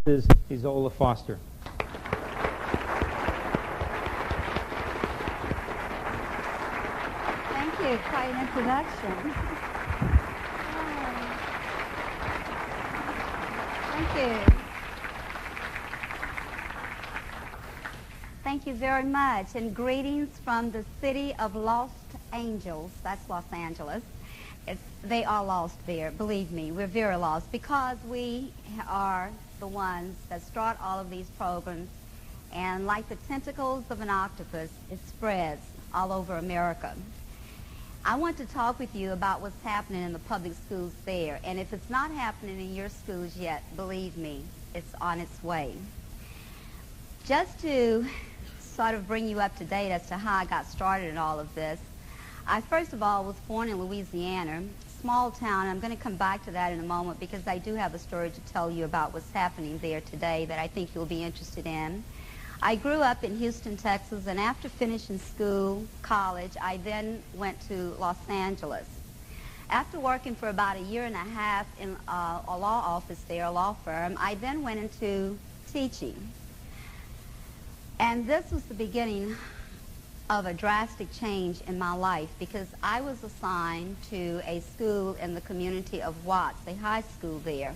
This is Ezola Foster. Thank you. Quite an introduction. Thank you. Thank you very much. And greetings from the city of Lost Angels. That's Los Angeles. They are lost there. Believe me, we're very lost because we are the ones that start all of these programs. And like the tentacles of an octopus, it spreads all over America. I want to talk with you about what's happening in the public schools there. And if it's not happening in your schools yet, believe me, it's on its way. Just to sort of bring you up to date as to how I got started in all of this, I first of all was born in Louisiana, small town. I'm going to come back to that in a moment because I do have a story to tell you about what's happening there today that I think you'll be interested in. I grew up in Houston, Texas, and after finishing school, college, I then went to Los Angeles. After working for about a year and a half in a law office there, a law firm, I then went into teaching. And this was the beginning of a drastic change in my life because I was assigned to a school in the community of Watts, a high school there.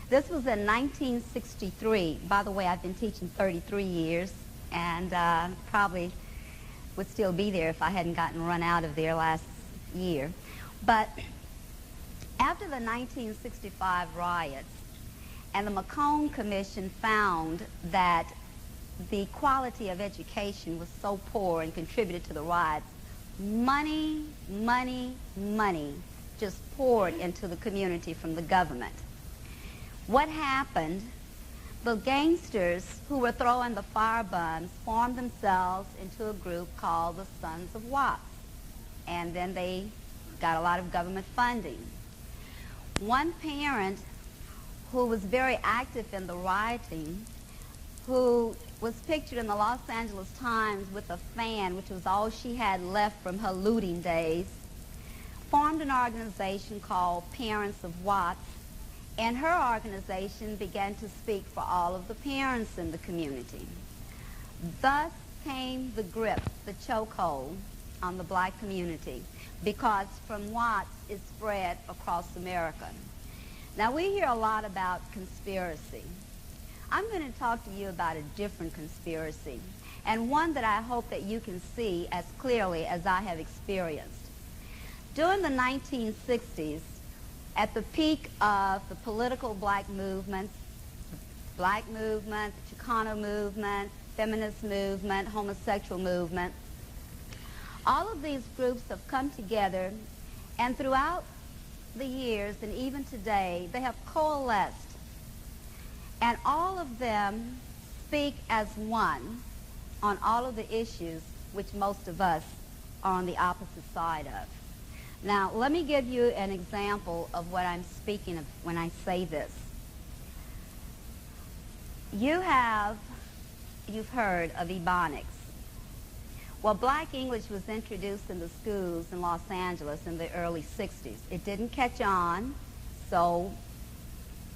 This was in 1963. By the way, I've been teaching 33 years and probably would still be there if I hadn't gotten run out of there last year. But after the 1965 riots, and the McCone Commission found that the quality of education was so poor and contributed to the riots, money just poured into the community from the government. What happened? The gangsters who were throwing the firebombs formed themselves into a group called the Sons of Watts. And then they got a lot of government funding. One parent who was very active in the rioting, who was pictured in the Los Angeles Times with a fan, which was all she had left from her looting days, formed an organization called Parents of Watts, and her organization began to speak for all of the parents in the community. Thus came the grip, the chokehold on the black community, because from Watts it spread across America. Now we hear a lot about conspiracy. I'm going to talk to you about a different conspiracy, and one that I hope that you can see as clearly as I have experienced. During the 1960s, at the peak of the political black movement, the Chicano movement, feminist movement, homosexual movement, all of these groups have come together, and throughout the years and even today, they have coalesced. And all of them speak as one on all of the issues which most of us are on the opposite side of. Now, let me give you an example of what I'm speaking of when I say this. You've heard of Ebonics. Well, Black English was introduced in the schools in Los Angeles in the early 60s. It didn't catch on, so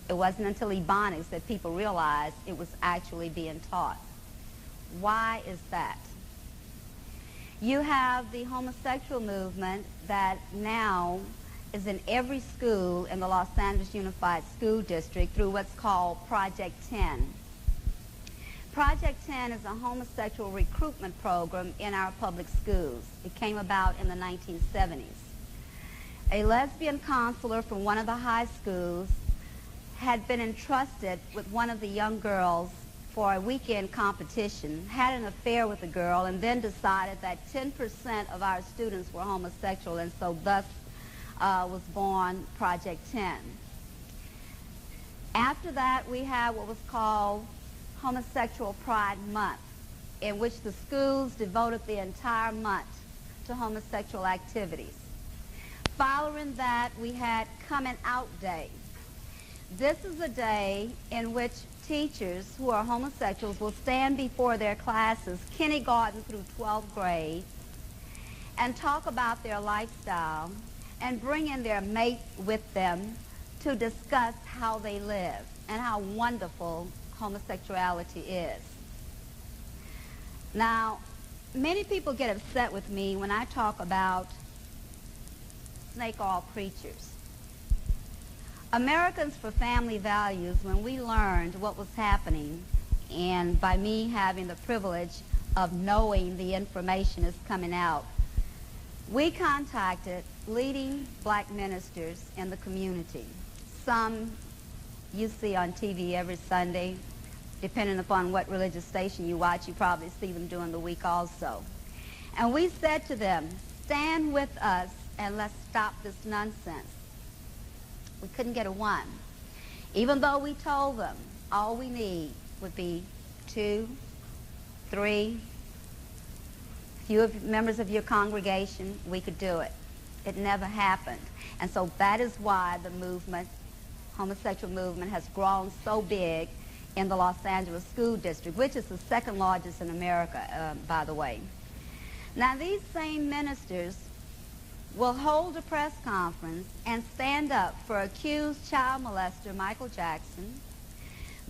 it wasn't until Ebonics that people realized it was actually being taught. Why is that? You have the homosexual movement that now is in every school in the Los Angeles Unified School District through what's called Project 10. Project 10 is a homosexual recruitment program in our public schools. It came about in the 1970s. A lesbian counselor from one of the high schools had been entrusted with one of the young girls for a weekend competition, had an affair with the girl, and then decided that 10% of our students were homosexual, and so thus was born Project 10. After that, we had what was called Homosexual Pride Month, in which the schools devoted the entire month to homosexual activities. Following that, we had Coming Out Day. This is a day in which teachers who are homosexuals will stand before their classes, kindergarten through 12th grade, and talk about their lifestyle and bring in their mate with them to discuss how they live and how wonderful homosexuality is. Now, many people get upset with me when I talk about snake oil preachers. Americans for Family Values, when we learned what was happening, and by me having the privilege of knowing the information is coming out, we contacted leading black ministers in the community. Some you see on TV every Sunday. Depending upon what religious station you watch, you probably see them during the week also. And we said to them, stand with us and let's stop this nonsense. We couldn't get a one. Even though we told them all we need would be 2, 3, few members of your congregation, we could do it. It never happened. And so that is why the movement, homosexual movement, has grown so big in the Los Angeles School District, which is the second largest in America, by the way. Now, these same ministers will hold a press conference and stand up for accused child molester Michael Jackson.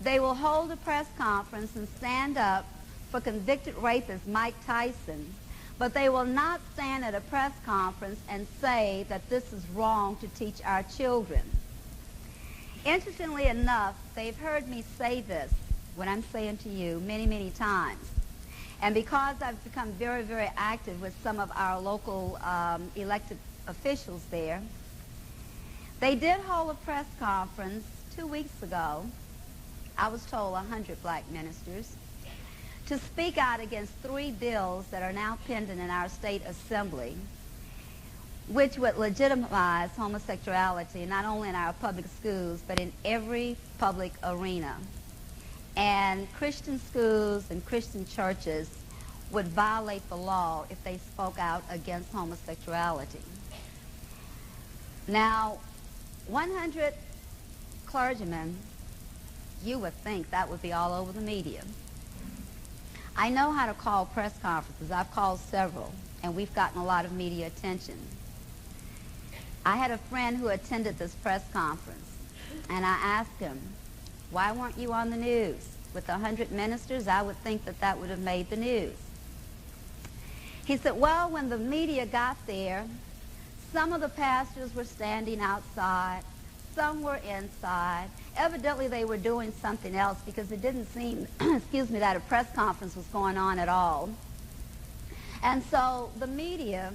They will hold a press conference and stand up for convicted rapist Mike Tyson, but they will not stand at a press conference and say that this is wrong to teach our children. Interestingly enough, they've heard me say this, what I'm saying to you, many, many times. And because I've become very, very active with some of our local elected officials there, they did hold a press conference 2 weeks ago. I was told 100 black ministers, to speak out against 3 bills that are now pending in our state assembly, which would legitimize homosexuality not only in our public schools, but in every public arena. And Christian schools and Christian churches would violate the law if they spoke out against homosexuality. Now, 100 clergymen, you would think that would be all over the media. I know how to call press conferences. I've called several, and we've gotten a lot of media attention. I had a friend who attended this press conference, and I asked him, why weren't you on the news? With 100 ministers, I would think that that would have made the news. He said, well, when the media got there, some of the pastors were standing outside, some were inside. Evidently, they were doing something else because it didn't seem, excuse me, that a press conference was going on at all. And so the media,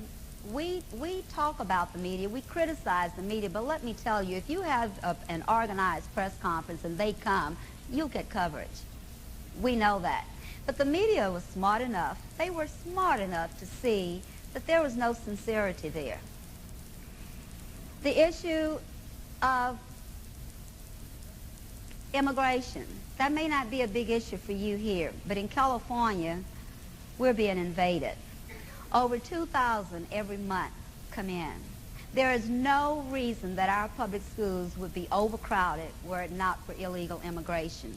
we talk about the media, we criticize the media, but let me tell you, if you have an organized press conference and they come, you'll get coverage. We know that. But the media was smart enough, they were smart enough to see that there was no sincerity there. The issue of immigration, that may not be a big issue for you here, but in California, we're being invaded. Over 2,000 every month come in. There is no reason that our public schools would be overcrowded were it not for illegal immigration.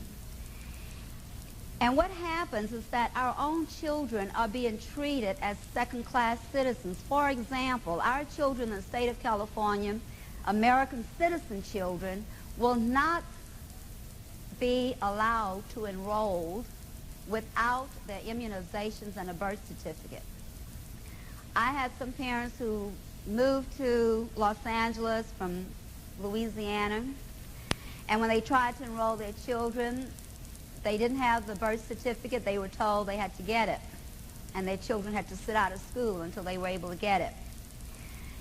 And what happens is that our own children are being treated as second-class citizens. For example, our children in the state of California, American citizen children, will not be allowed to enroll without their immunizations and a birth certificate. I had some parents who moved to Los Angeles from Louisiana, and when they tried to enroll their children, they didn't have the birth certificate. They were told they had to get it, and their children had to sit out of school until they were able to get it.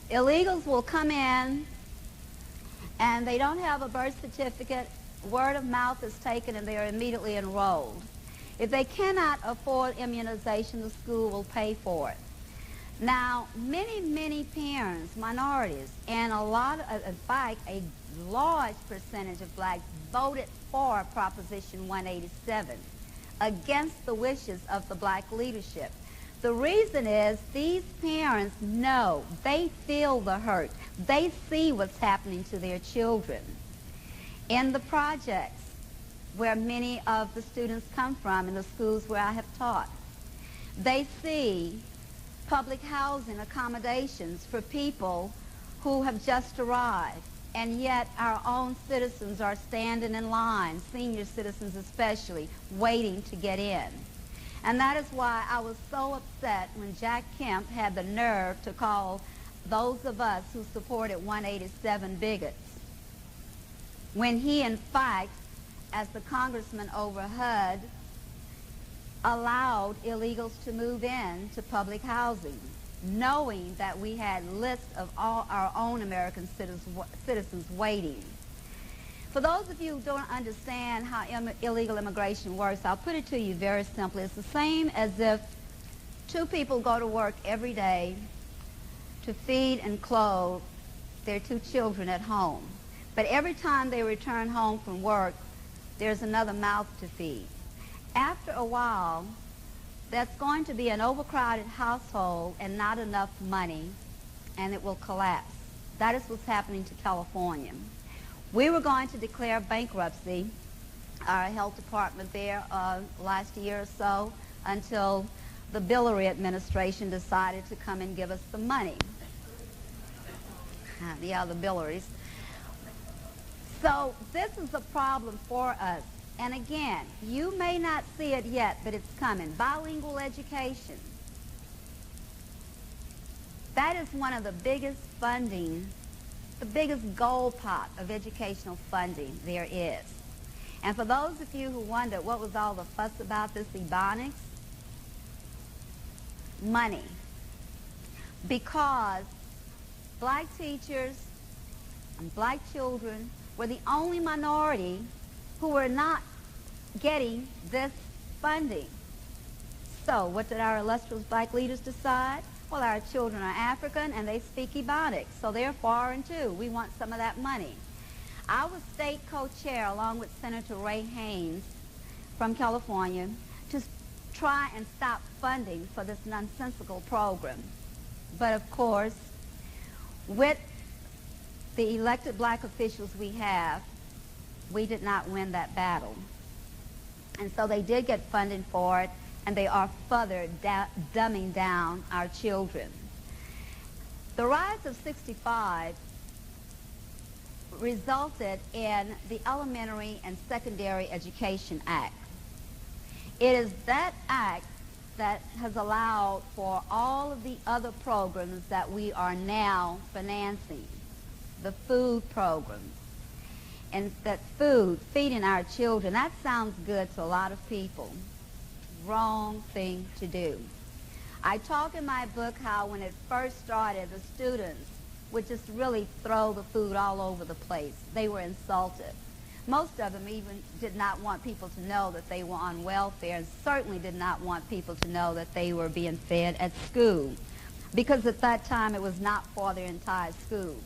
Illegals will come in, and they don't have a birth certificate. Word of mouth is taken, and they are immediately enrolled. If they cannot afford immunization, the school will pay for it. Now, many parents, minorities, and in fact, a large percentage of blacks voted for Proposition 187 against the wishes of the black leadership. The reason is these parents know, they feel the hurt. They see what's happening to their children. In the projects where many of the students come from, in the schools where I have taught, they see public housing accommodations for people who have just arrived. and yet our own citizens are standing in line, senior citizens especially, waiting to get in. And that is why I was so upset when Jack Kemp had the nerve to call those of us who supported 187 bigots, when he, in fact, as the congressman over HUD, allowed illegals to move in to public housing, knowing that we had lists of all our own American citizens waiting. For those of you who don't understand how illegal immigration works, I'll put it to you very simply. It's the same as if two people go to work every day to feed and clothe their two children at home. But every time they return home from work, there's another mouth to feed. After a while, that's going to be an overcrowded household and not enough money, and it will collapse. That is what's happening to California. We were going to declare bankruptcy, our health department there, last year or so, until the Billary administration decided to come and give us some money. Yeah, the Billarys. So this is a problem for us. And again, you may not see it yet, but it's coming. Bilingual education. That is one of the biggest funding, the biggest gold pot of educational funding there is. And for those of you who wonder what was all the fuss about this Ebonics, money. Because black teachers and black children were the only minority who were not getting this funding. So what did our illustrious black leaders decide? Well, our children are African and they speak Ebonics, so they're foreign too. We want some of that money. I was state co-chair along with Senator Ray Haynes from California to try and stop funding for this nonsensical program. But of course, with the elected black officials we have, we did not win that battle. And so they did get funding for it, and they are further dumbing down our children. The rise of 65 resulted in the Elementary and Secondary Education Act. It is that act that has allowed for all of the other programs that we are now financing, the food programs. And that food, feeding our children, that sounds good to a lot of people. Wrong thing to do. I talk in my book how when it first started, the students would just really throw the food all over the place. They were insulted. Most of them even did not want people to know that they were on welfare, and certainly did not want people to know that they were being fed at school, because at that time it was not for their entire school.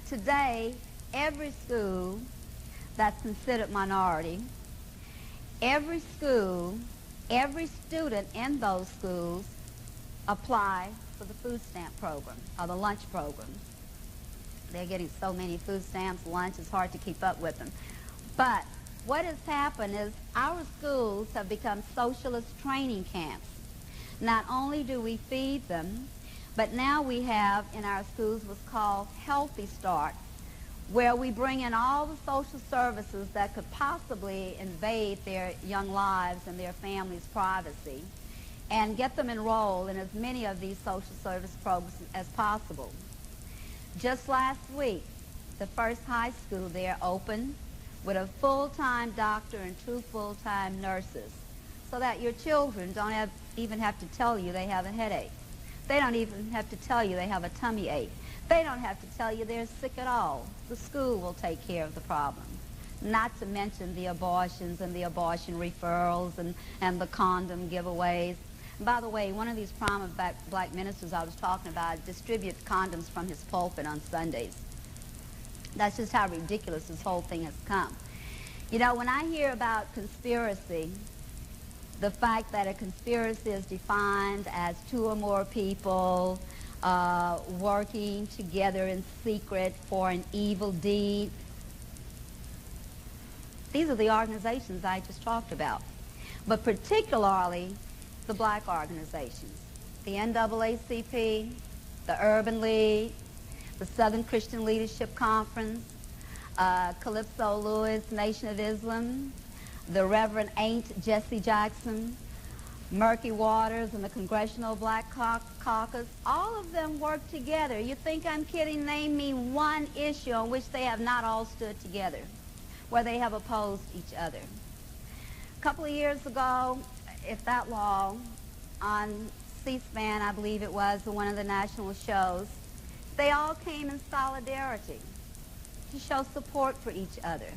Today, every school that's considered minority, every school, every student in those schools apply for the food stamp program or the lunch program. They're getting so many food stamps, lunch, it's hard to keep up with them. But what has happened is our schools have become socialist training camps. Not only do we feed them, but now we have in our schools what's called Healthy Start, where we bring in all the social services that could possibly invade their young lives and their families' privacy, and get them enrolled in as many of these social service programs as possible. Just last week, the first high school there opened with a full-time doctor and 2 full-time nurses, so that your children don't even have to tell you they have a headache. They don't even have to tell you they have a tummy ache. They don't have to tell you they're sick at all. The school will take care of the problem. Not to mention the abortions and the abortion referrals and the condom giveaways. And by the way, one of these prominent black ministers I was talking about distributes condoms from his pulpit on Sundays. That's just how ridiculous this whole thing has come. You know, when I hear about conspiracy, the fact that a conspiracy is defined as 2 or more people working together in secret for an evil deed. These are the organizations I just talked about, but particularly the black organizations, the NAACP, the Urban League, the Southern Christian Leadership Conference, Calypso Lewis, Nation of Islam, the Reverend Ain't Jesse Jackson, Murky Waters and the Congressional Black Caucus, all of them worked together. You think I'm kidding? Name me one issue on which they have not all stood together, where they have opposed each other. A couple of years ago, if that long, on C-SPAN, I believe it was, one of the national shows, they all came in solidarity to show support for each other.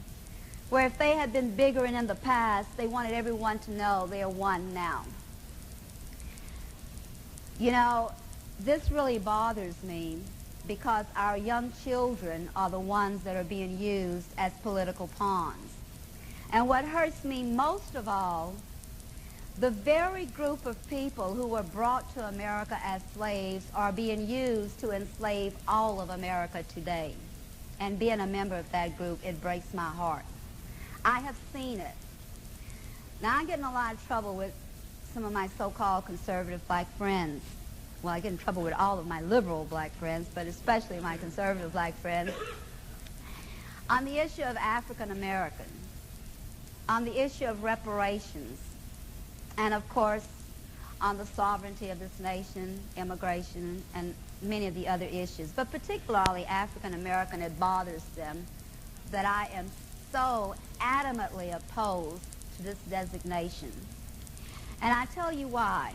Where if they had been bigger and in the past, they wanted everyone to know they are one now. You know, this really bothers me because our young children are the ones that are being used as political pawns. And what hurts me most of all, the very group of people who were brought to America as slaves are being used to enslave all of America today. And being a member of that group, it breaks my heart. I have seen it. Now, I get in a lot of trouble with some of my so-called conservative black friends. Well, I get in trouble with all of my liberal black friends, but especially my conservative black friends, on the issue of African Americans, on the issue of reparations, and of course, on the sovereignty of this nation, immigration, and many of the other issues. But particularly African American, it bothers them that I am so adamantly opposed to this designation. And I tell you why.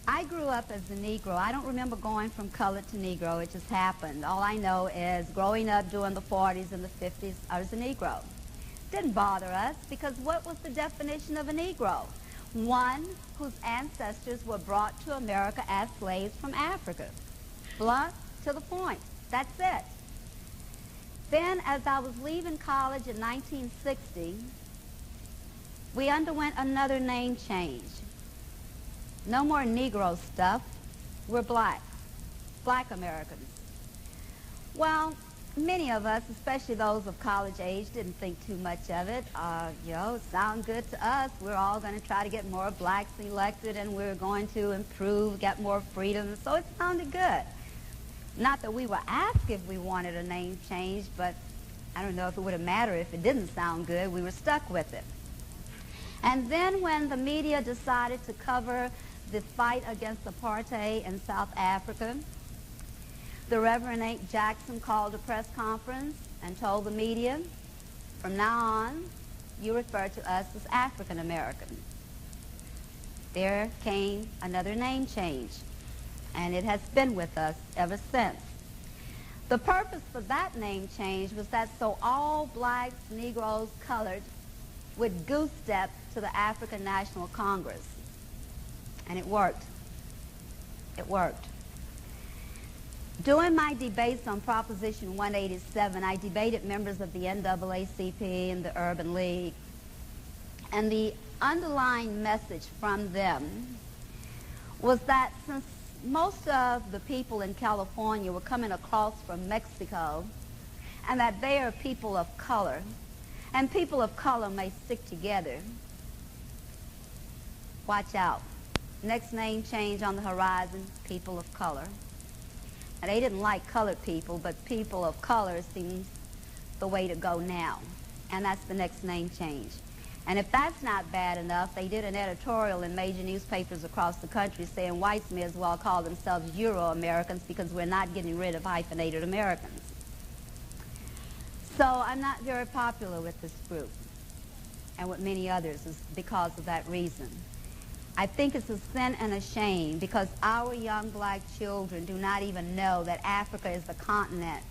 I grew up as a Negro. I don't remember going from colored to Negro. It just happened. All I know is growing up during the 40s and the 50s, I was a Negro. Didn't bother us because what was the definition of a Negro? One whose ancestors were brought to America as slaves from Africa. Blunt to the point. That's it. Then, as I was leaving college in 1960, we underwent another name change. No more Negro stuff. We're black. Black Americans. Well, many of us, especially those of college age, didn't think too much of it. You know, it sounded good to us. We're all going to try to get more blacks elected, and we're going to improve, get more freedom. So it sounded good. Not that we were asked if we wanted a name change, but I don't know if it would have mattered if it didn't sound good. We were stuck with it. And then when the media decided to cover the fight against apartheid in South Africa, the Reverend Ain't Jackson called a press conference and told the media, from now on, you refer to us as African American. There came another name change, and it has been with us ever since. The purpose for that name change was that so all blacks, Negroes, colored would goose step to the African National Congress. And it worked. It worked. During my debates on Proposition 187, I debated members of the NAACP and the Urban League. And the underlying message from them was that since most of the people in California were coming across from Mexico, and that they are people of color, and people of color may stick together, watch out. Next name change on the horizon, people of color. And they didn't like colored people, but people of color seems the way to go now. And that's the next name change. And if that's not bad enough, they did an editorial in major newspapers across the country saying whites may as well call themselves Euro-Americans because we're not getting rid of hyphenated Americans. So I'm not very popular with this group and with many others is because of that reason. I think it's a sin and a shame because our young black children do not even know that Africa is the continent.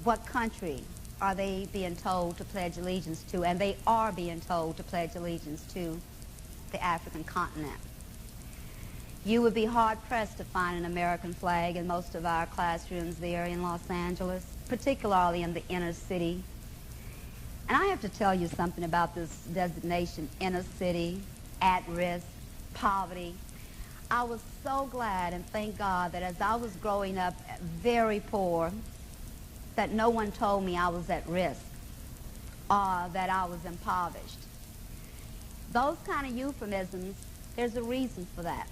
What country are they being told to pledge allegiance to? And they are being told to pledge allegiance to the African continent. You would be hard-pressed to find an American flag in most of our classrooms there in Los Angeles, particularly in the inner city. And I have to tell you something about this designation, inner city, at risk, poverty. I was so glad and thank God that as I was growing up very poor, that no one told me I was at risk or that I was impoverished. Those kind of euphemisms, there's a reason for that.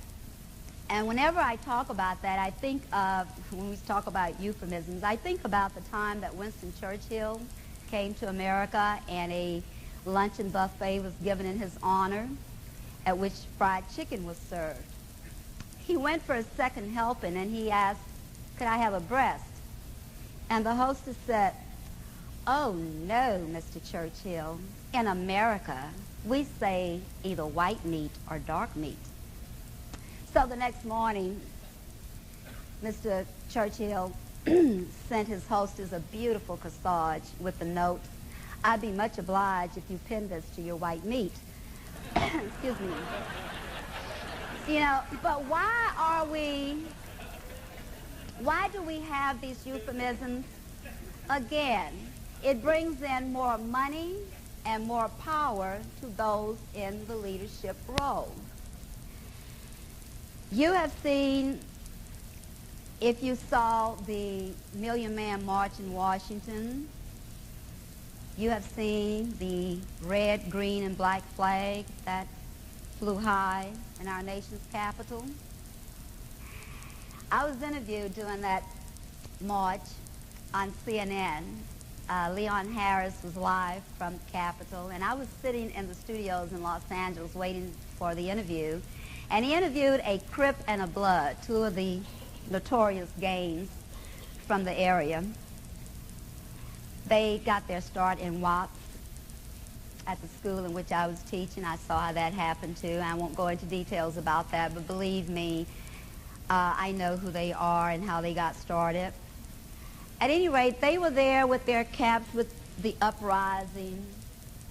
And whenever I talk about that, I think of, when we talk about euphemisms, I think about the time that Winston Churchill came to America and a luncheon buffet was given in his honor, at which fried chicken was served. He went for a second helping and he asked, "Could I have a breast?" And the hostess said, "Oh no, Mr. Churchill. In America, we say either white meat or dark meat." So the next morning, Mr. Churchill sent his hostess a beautiful corsage with the note, "I'd be much obliged if you pinned this to your white meat." Excuse me. You know, but why do we have these euphemisms? Again, it brings in more money and more power to those in the leadership role. You have seen, if you saw the Million Man March in Washington, you have seen the red, green, and black flag that flew high in our nation's capital. I was interviewed during that march on CNN. Leon Harris was live from the Capitol, and I was sitting in the studios in Los Angeles waiting for the interview. And he interviewed a Crip and a Blood, two of the notorious gangs from the area. They got their start in WAPS at the school in which I was teaching. I saw how that happened too. I won't go into details about that, but believe me, I know who they are and how they got started. At any rate, they were there with their caps with the uprising,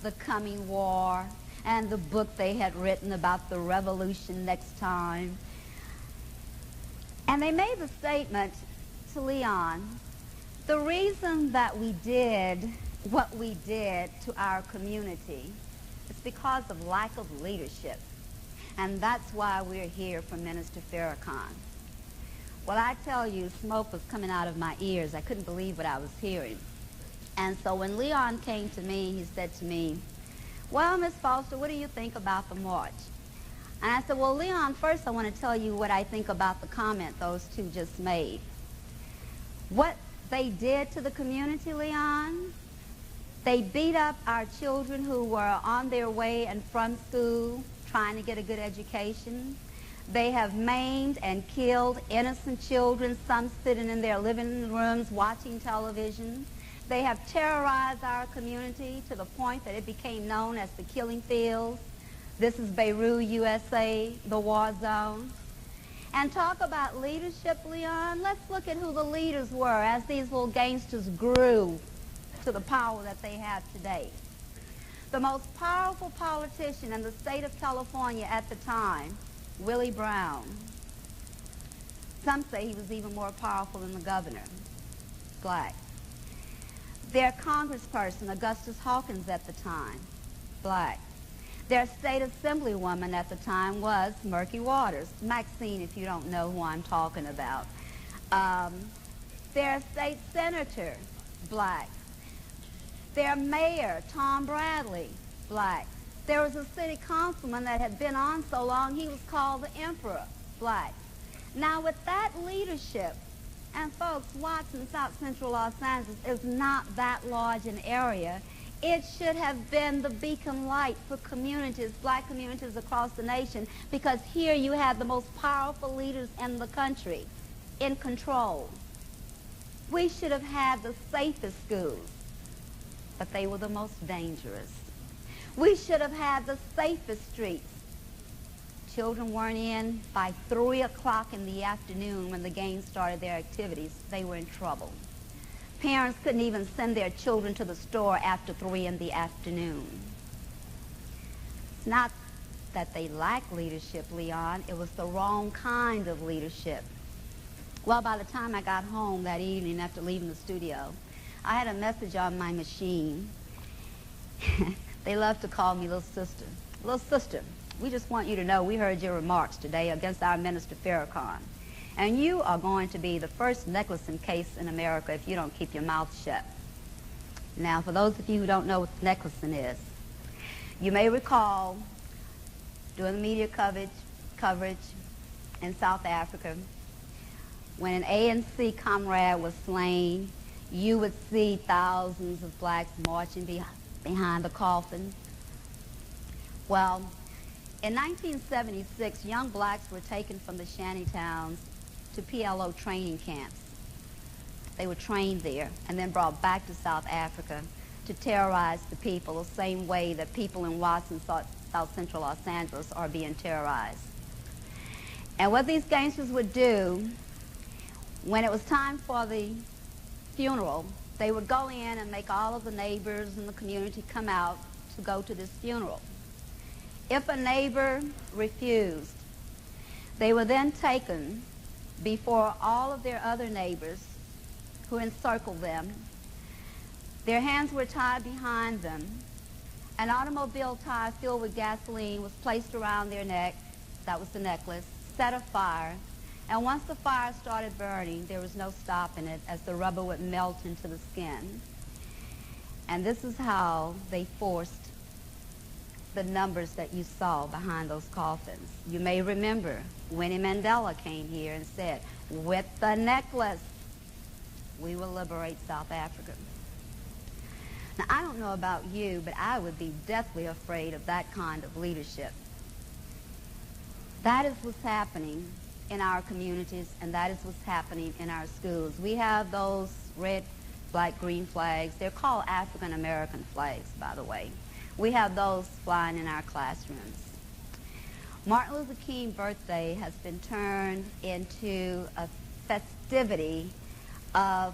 the coming war, and the book they had written about the revolution next time. And they made the statement to Leon, "The reason that we did what we did to our community is because of lack of leadership. And that's why we're here for Minister Farrakhan." Well, I tell you, smoke was coming out of my ears. I couldn't believe what I was hearing. And so when Leon came to me, he said to me, "Well, Miss Foster, what do you think about the march?" And I said, "Well, Leon, first I want to tell you what I think about the comment those two just made. What they did to the community, Leon, they beat up our children who were on their way and from school trying to get a good education. They have maimed and killed innocent children, some sitting in their living rooms watching television. They have terrorized our community to the point that it became known as the killing fields. This is Beirut, USA, the war zone." And talk about leadership, Leon. Let's look at who the leaders were as these little gangsters grew to the power that they have today. The most powerful politician in the state of California at the time, Willie Brown. Some say he was even more powerful than the governor, black. Their congressperson, Augustus Hawkins at the time, black. Their state assemblywoman at the time was Murky Waters. Maxine, if you don't know who I'm talking about. Their state senator, black. Their mayor, Tom Bradley, black. There was a city councilman that had been on so long he was called the Emperor, black. Now with that leadership, and folks, Watson, South Central Los Angeles is not that large an area. It should have been the beacon light for communities, black communities across the nation, because here you have the most powerful leaders in the country in control. We should have had the safest schools, but they were the most dangerous. We should have had the safest streets. Children weren't in by 3 o'clock in the afternoon when the gangs started their activities. They were in trouble. Parents couldn't even send their children to the store after 3 in the afternoon. It's not that they lacked leadership, Leon. It was the wrong kind of leadership. Well, by the time I got home that evening after leaving the studio, I had a message on my machine. They love to call me little sister. Little sister, we just want you to know we heard your remarks today against our Minister Farrakhan. And you are going to be the first Nicholson case in America if you don't keep your mouth shut. Now, for those of you who don't know what Nicholson is, you may recall during the media coverage, in South Africa, when an ANC comrade was slain, you would see thousands of blacks marching behind the coffin. Well, in 1976, young blacks were taken from the shanty towns to PLO training camps. They were trained there and then brought back to South Africa to terrorize the people the same way that people in Watson, South Central Los Angeles are being terrorized. And what these gangsters would do, when it was time for the funeral, they would go in and make all of the neighbors in the community come out to go to this funeral. If a neighbor refused, they were then taken before all of their other neighbors who encircled them. Their hands were tied behind them. An automobile tie filled with gasoline was placed around their neck, that was the necklace, set afire, and once the fire started burning, there was no stopping it as the rubber would melt into the skin. And this is how they forced the numbers that you saw behind those coffins. You may remember Winnie Mandela came here and said, with the necklace, we will liberate South Africa. Now, I don't know about you, but I would be deathly afraid of that kind of leadership. That is what's happening in our communities, and that is what's happening in our schools. We have those red, black, green flags. They're called African American flags, by the way. We have those flying in our classrooms. Martin Luther King's birthday has been turned into a festivity of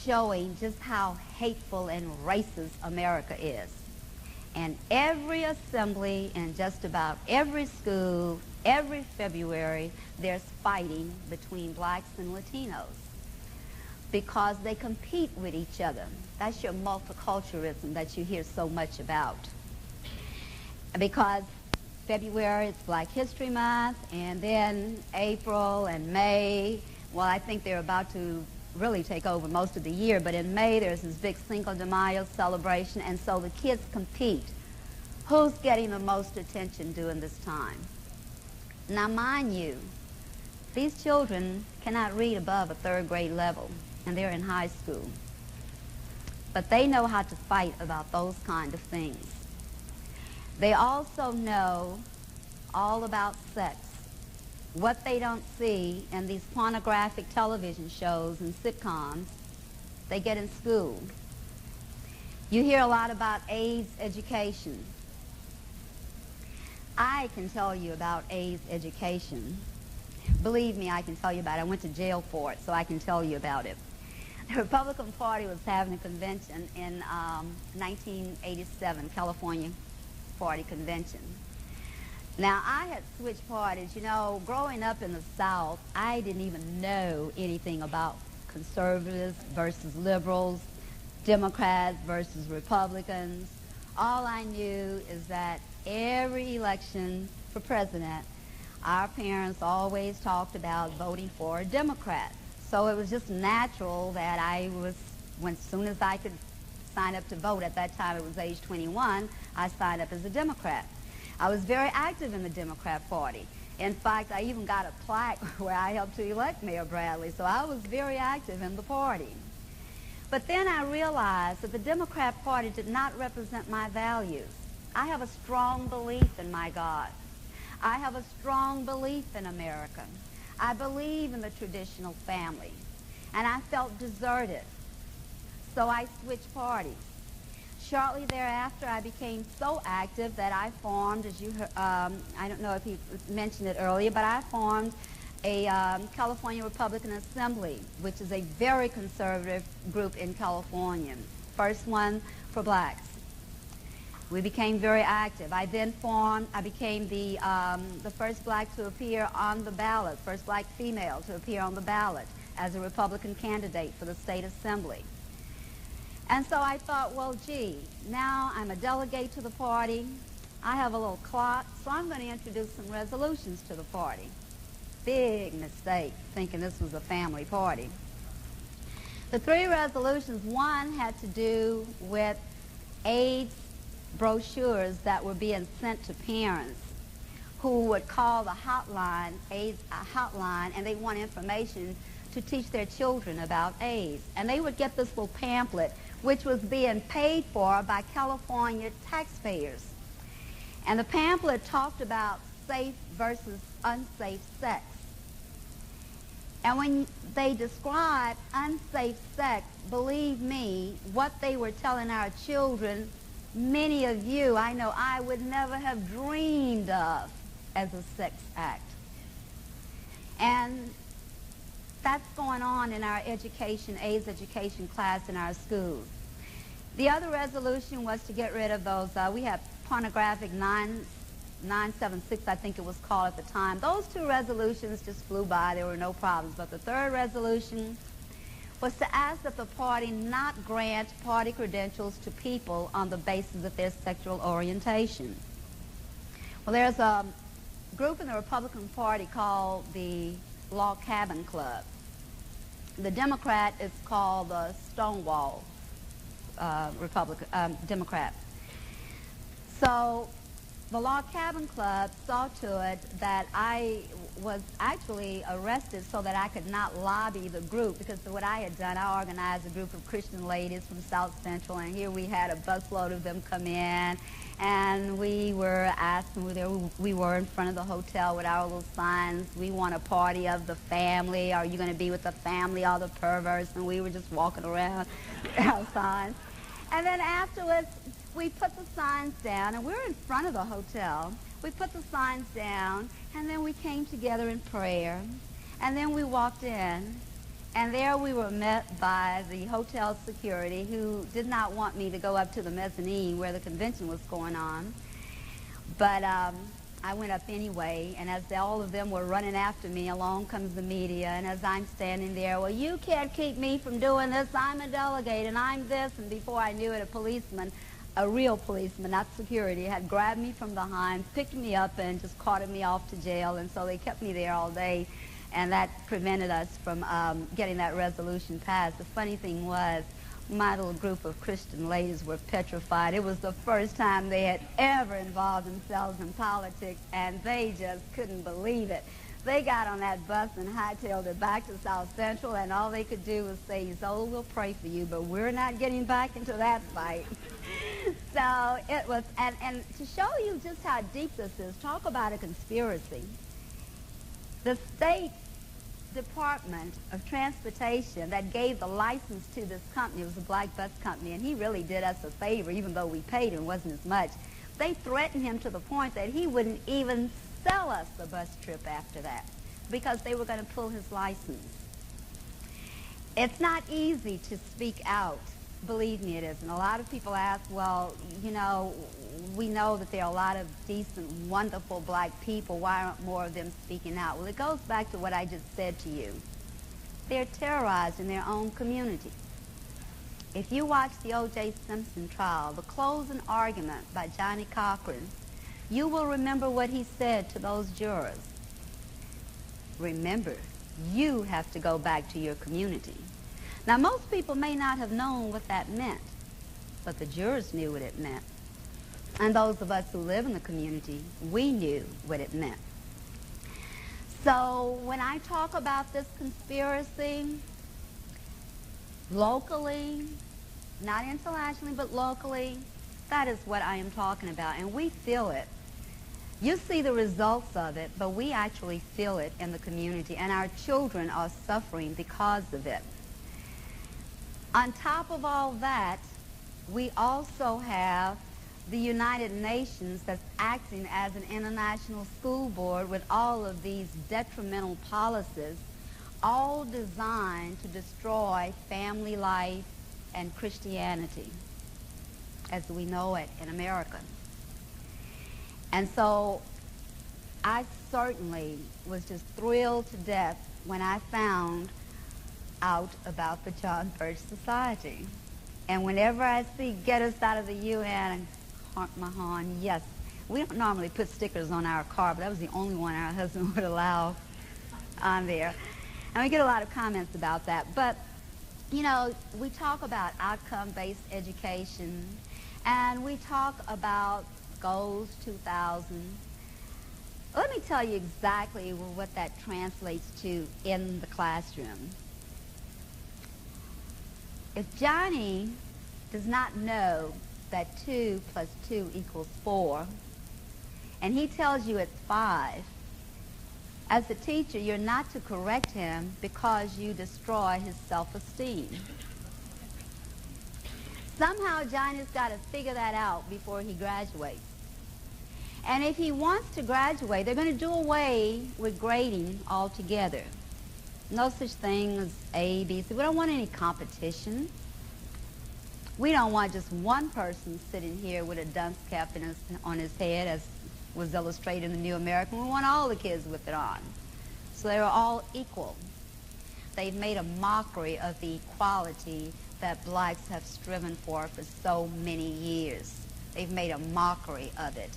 showing just how hateful and racist America is. And every assembly in just about every school, every February, there's fighting between blacks and Latinos because they compete with each other. That's your multiculturalism that you hear so much about. Because February, it's Black History Month, and then April and May, well, I think they're about to really take over most of the year, but in May there's this big Cinco de Mayo celebration, and so the kids compete. Who's getting the most attention during this time? Now, mind you, these children cannot read above a third grade level, and they're in high school. But they know how to fight about those kind of things. They also know all about sex. What they don't see in these pornographic television shows and sitcoms, they get in school. You hear a lot about AIDS education. I can tell you about AIDS education. Believe me, I can tell you about it. I went to jail for it, so I can tell you about it. The Republican Party was having a convention in 1987, California Party Convention. Now, I had switched parties. You know, growing up in the South, I didn't even know anything about conservatives versus liberals, Democrats versus Republicans. All I knew is that every election for president, our parents always talked about voting for a Democrat. So it was just natural that I was, as soon as I could sign up to vote, at that time it was age 21, I signed up as a Democrat. I was very active in the Democrat Party. In fact, I even got a plaque where I helped to elect Mayor Bradley, so I was very active in the party. But then I realized that the Democrat Party did not represent my values. I have a strong belief in my God. I have a strong belief in America. I believe in the traditional family. And I felt deserted. So I switched parties. Shortly thereafter, I became so active that I formed, as you heard, I don't know if he mentioned it earlier, but I formed a California Republican Assembly, which is a very conservative group in California. First one for blacks. We became very active. I became the first black to appear on the ballot, first black female to appear on the ballot as a Republican candidate for the state assembly. And so I thought, well, gee, now I'm a delegate to the party. I have a little clock, so I'm going to introduce some resolutions to the party. Big mistake, thinking this was a family party. The three resolutions, one had to do with AIDS brochures that were being sent to parents who would call the hotline, AIDS hotline, and they want information to teach their children about AIDS. And they would get this little pamphlet, which was being paid for by California taxpayers. And the pamphlet talked about safe versus unsafe sex. And when they described unsafe sex, believe me, what they were telling our children, many of you, I know I would never have dreamed of as a sex act. And that's going on in our education, AIDS education class in our schools. The other resolution was to get rid of those, we have pornographic 976, I think it was called at the time. Those two resolutions just flew by. There were no problems. But the third resolution was to ask that the party not grant party credentials to people on the basis of their sexual orientation. Well, there's a group in the Republican Party called the Log Cabin Club. The Democrat is called the Stonewall Democrat. So the Log Cabin Club saw to it that I was actually arrested so that I could not lobby the group, because what I had done, I organized a group of Christian ladies from South Central, and here we had a busload of them come in, and we were asking, we were in front of the hotel with our little signs, we want a party of the family, are you going to be with the family, all the perverts, and we were just walking around with our signs. And then afterwards, we put the signs down, and we're in front of the hotel. We put the signs down, and then we came together in prayer, and then we walked in, and there we were met by the hotel security, who did not want me to go up to the mezzanine where the convention was going on. But I went up anyway, and as all of them were running after me, along comes the media, and as I'm standing there, well, you can't keep me from doing this, I'm a delegate, and I'm this, and before I knew it, a policeman, a real policeman, not security, had grabbed me from behind, picked me up, and just carted me off to jail, and so they kept me there all day, and that prevented us from getting that resolution passed. The funny thing was, my little group of Christian ladies were petrified. It was the first time they had ever involved themselves in politics, and they just couldn't believe it. They got on that bus and hightailed it back to South Central, and all they could do was say, Ezola, we'll pray for you, but we're not getting back into that fight. So it was, and to show you just how deep this is, talk about a conspiracy. The State Department of Transportation that gave the license to this company, it was a black bus company, and he really did us a favor, even though we paid him, wasn't as much. They threatened him to the point that he wouldn't even sell us the bus trip after that, because they were going to pull his license. It's not easy to speak out. Believe me, it isn't. A lot of people ask, well, you know, we know that there are a lot of decent, wonderful black people. Why aren't more of them speaking out? Well, it goes back to what I just said to you. They're terrorized in their own community. If you watch the O.J. Simpson trial, the closing argument by Johnny Cochran, you will remember what he said to those jurors. Remember, you have to go back to your community. Now, most people may not have known what that meant, but the jurors knew what it meant. And those of us who live in the community, we knew what it meant. So when I talk about this conspiracy, locally, not internationally, but locally, that is what I am talking about, and we feel it. You see the results of it, but we actually feel it in the community, and our children are suffering because of it. On top of all that, we also have the United Nations that's acting as an international school board with all of these detrimental policies, all designed to destroy family life and Christianity as we know it in America. And so I certainly was just thrilled to death when I found out about the John Birch Society. And whenever I see Get Us Out of the UN, I honk my horn, yes. We don't normally put stickers on our car, but that was the only one our husband would allow on there. And we get a lot of comments about that. But, you know, we talk about outcome-based education, and we talk about Goals 2000. Let me tell you exactly what that translates to in the classroom. If Johnny does not know that 2 plus 2 equals 4, and he tells you it's 5, as a teacher, you're not to correct him because you destroy his self-esteem. Somehow Johnny's got to figure that out before he graduates. And if he wants to graduate, they're going to do away with grading altogether. No such thing as A, B, C. We don't want any competition. We don't want just one person sitting here with a dunce cap on his head, as was illustrated in the New American. We want all the kids with it on. So they are all equal. They've made a mockery of the equality that blacks have striven for so many years. They've made a mockery of it,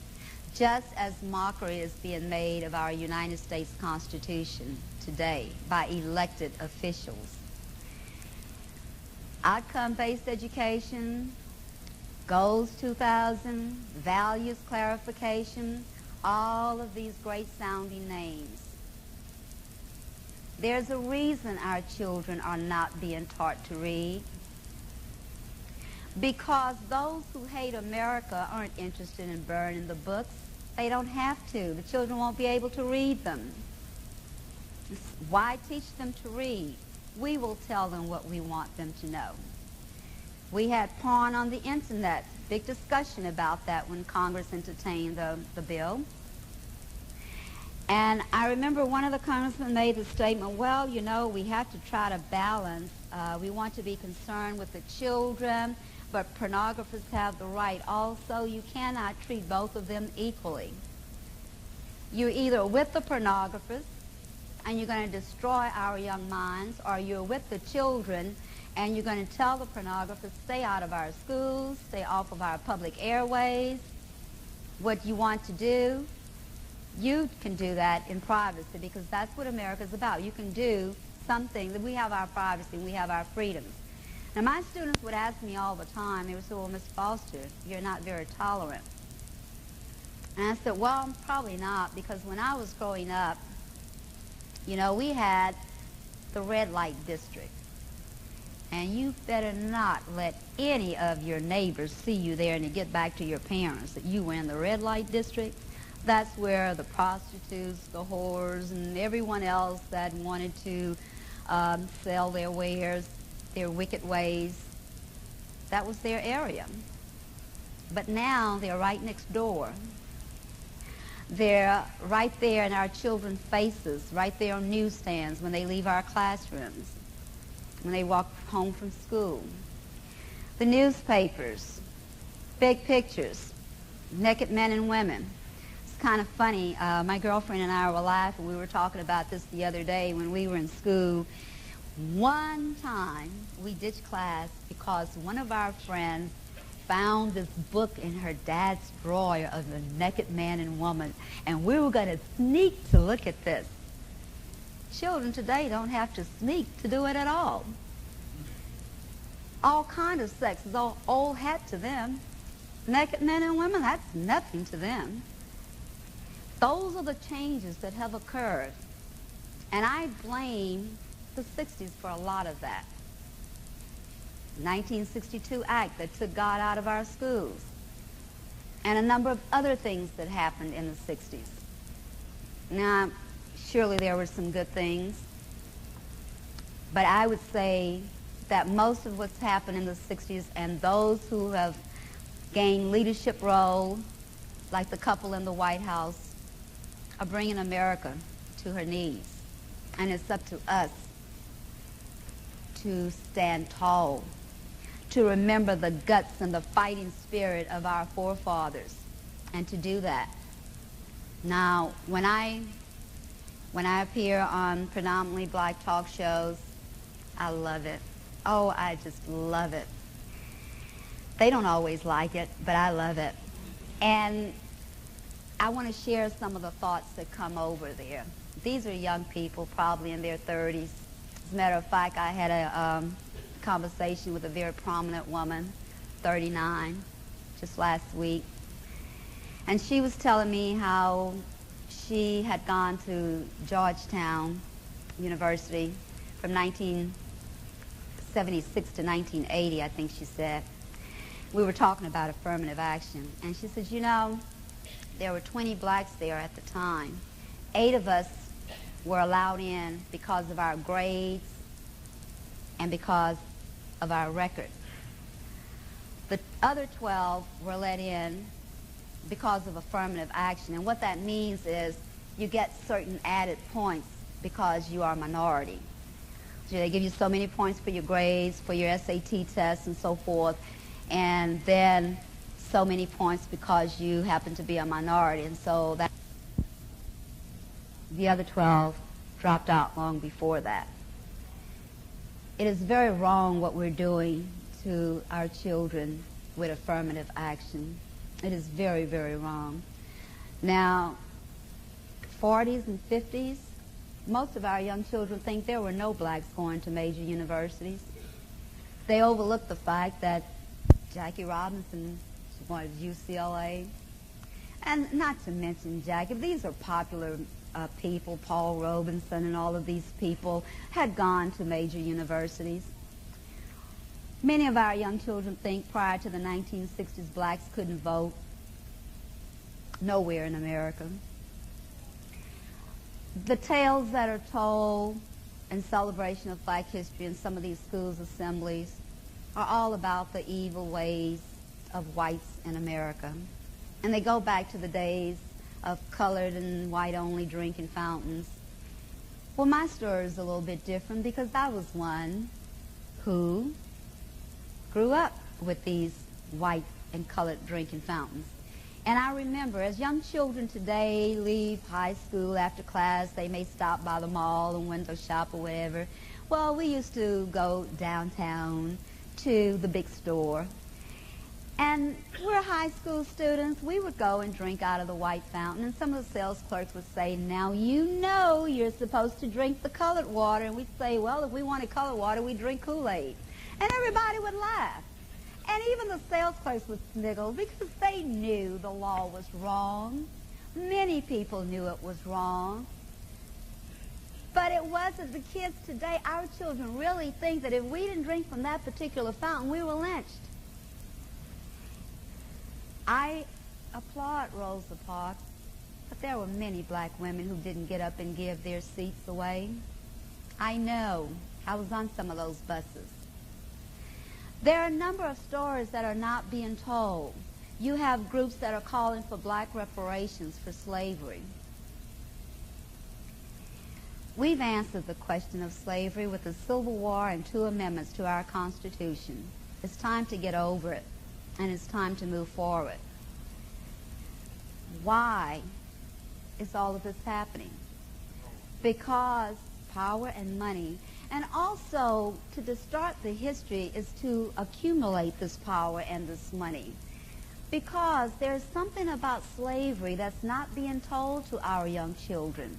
just as mockery is being made of our United States Constitution today by elected officials. Outcome-based education, Goals 2000, values clarification, all of these great sounding names. There's a reason our children are not being taught to read. Because those who hate America aren't interested in burning the books. They don't have to. The children won't be able to read them. Why teach them to read? We will tell them what we want them to know. We had porn on the internet. Big discussion about that when Congress entertained the bill. And I remember one of the congressmen made the statement, well, you know, we have to try to balance. We want to be concerned with the children, but pornographers have the right also. You cannot treat both of them equally. You're either with the pornographers, and you're going to destroy our young minds, or you're with the children, and you're going to tell the pornographers, stay out of our schools, stay off of our public airways. What you want to do, you can do that in privacy, because that's what America's about. You can do something, that we have our privacy, we have our freedoms. Now, my students would ask me all the time, they would say, well, Ms. Foster, you're not very tolerant. And I said, well, probably not, because when I was growing up, you know, we had the red light district. And you better not let any of your neighbors see you there and to get back to your parents that you were in the red light district. That's where the prostitutes, the whores, and everyone else that wanted to sell their wares, their wicked ways, that was their area. But now they're right next door. They're right there in our children's faces, right there on newsstands when they leave our classrooms, when they walk home from school. The newspapers, big pictures, naked men and women. It's kind of funny. My girlfriend and I were laughing. We were talking about this the other day when we were in school. One time we ditched class because one of our friends found this book in her dad's drawer of the naked man and woman, and we were going to sneak to look at this. Children today don't have to sneak to do it at all. All kind of sex is all old hat to them. Naked men and women, that's nothing to them. Those are the changes that have occurred. And I blame the 60s for a lot of that. 1962 Act that took God out of our schools. And a number of other things that happened in the 60s. Now, surely there were some good things, but I would say that most of what's happened in the 60s, and those who have gained leadership role, like the couple in the White House, are bringing America to her knees. And it's up to us to stand tall, to remember the guts and the fighting spirit of our forefathers, and to do that. Now, when I appear on predominantly black talk shows, I love it. Oh, I just love it. They don't always like it, but I love it. And I want to share some of the thoughts that come over there. These are young people, probably in their 30s. As a matter of fact, I had a conversation with a very prominent woman, 39, just last week. And she was telling me how she had gone to Georgetown University from 1976 to 1980, I think she said. We were talking about affirmative action, and she said, you know, there were 20 blacks there at the time. 8 of us were allowed in because of our grades and because of our record. The other 12 were let in because of affirmative action, and what that means is you get certain added points because you are a minority. So they give you so many points for your grades, for your SAT tests and so forth, and then so many points because you happen to be a minority, and so that the other 12 dropped out long before that. It is very wrong what we're doing to our children with affirmative action. It is very, very wrong. Now, 40s and 50s, most of our young children think there were no blacks going to major universities. They overlook the fact that Jackie Robinson wanted UCLA. And not to mention Jackie, these are popular people, Paul Robinson and all of these people had gone to major universities. Many of our young children think prior to the 1960s blacks couldn't vote nowhere in America. The tales that are told in celebration of Black history in some of these schools' assemblies are all about the evil ways of whites in America. And they go back to the days of colored and white-only drinking fountains. Well, my story is a little bit different because I was one who grew up with these white and colored drinking fountains. And I remember as young children today leave high school after class, they may stop by the mall and window shop or whatever. Well, we used to go downtown to the big store. And we're high school students. We would go and drink out of the white fountain, and some of the sales clerks would say, now you know you're supposed to drink the colored water. And we'd say, well, if we wanted colored water, we'd drink Kool-Aid. And everybody would laugh. And even the sales clerks would sniggle because they knew the law was wrong. Many people knew it was wrong. But it wasn't. The kids today, our children really think that if we didn't drink from that particular fountain, we were lynched. I applaud Rosa Parks, but there were many black women who didn't get up and give their seats away. I know. I was on some of those buses. There are a number of stories that are not being told. You have groups that are calling for black reparations for slavery. We've answered the question of slavery with the Civil War and 2 amendments to our Constitution. It's time to get over it, and it's time to move forward. Why is all of this happening? Because power and money, and also to distort the history is to accumulate this power and this money. Because there's something about slavery that's not being told to our young children.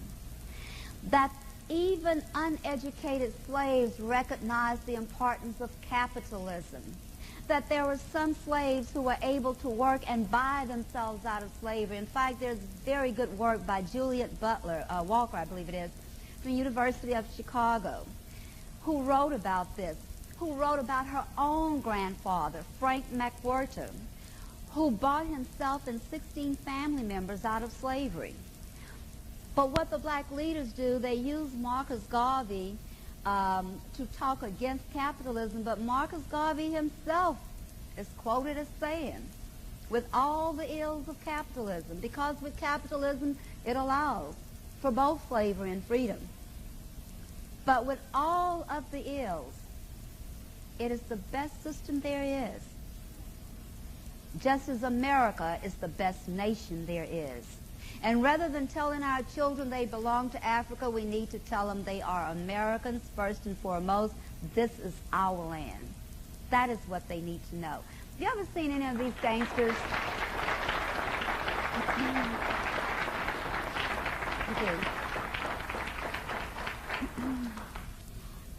That even uneducated slaves recognized the importance of capitalism. That there were some slaves who were able to work and buy themselves out of slavery. In fact, there's very good work by Juliet Butler, Walker, I believe it is, from the University of Chicago, who wrote about this, who wrote about her own grandfather, Frank McWhirter, who bought himself and 16 family members out of slavery. But what the black leaders do, they use Marcus Garvey to talk against capitalism, but Marcus Garvey himself is quoted as saying, with all the ills of capitalism, because with capitalism it allows for both slavery and freedom. But with all of the ills, it is the best system there is. Just as America is the best nation there is. And rather than telling our children they belong to Africa, we need to tell them they are Americans first and foremost. This is our land. That is what they need to know. Have you ever seen any of these gangsters?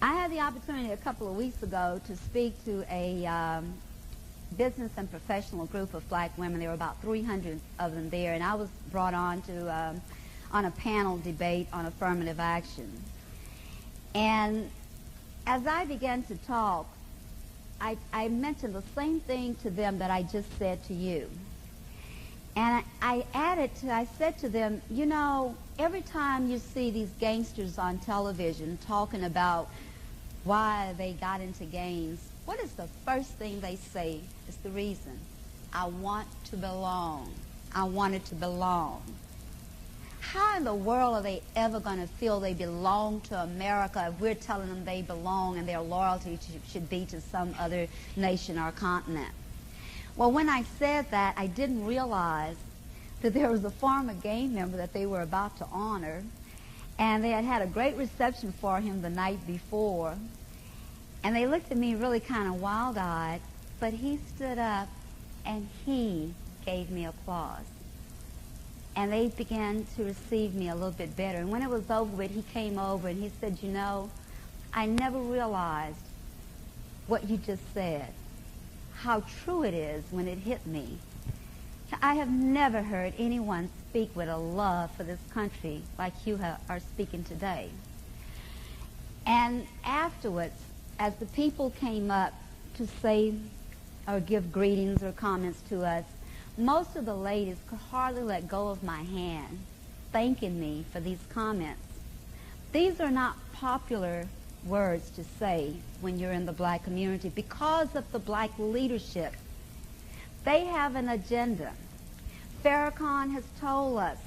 I had the opportunity a couple of weeks ago to speak to a business and professional group of black women. There were about 300 of them there, and I was brought on to on a panel debate on affirmative action. And as I began to talk, I mentioned the same thing to them that I just said to you. And I said to them, you know, every time you see these gangsters on television talking about why they got into gangs, what is the first thing they say is the reason? I want to belong. I wanted to belong. How in the world are they ever going to feel they belong to America if we're telling them they belong and their loyalty should be to some other nation or continent? Well, when I said that, I didn't realize that there was a former gang member that they were about to honor, and they had had a great reception for him the night before. And they looked at me really kind of wild-eyed, but he stood up and he gave me applause. And they began to receive me a little bit better. And when it was over with, he came over and he said, you know, I never realized what you just said, how true it is when it hit me. I have never heard anyone speak with a love for this country like you are speaking today. And afterwards, as the people came up to say or give greetings or comments to us, most of the ladies could hardly let go of my hand, thanking me for these comments. These are not popular words to say when you're in the black community because of the black leadership. They have an agenda. Farrakhan has told us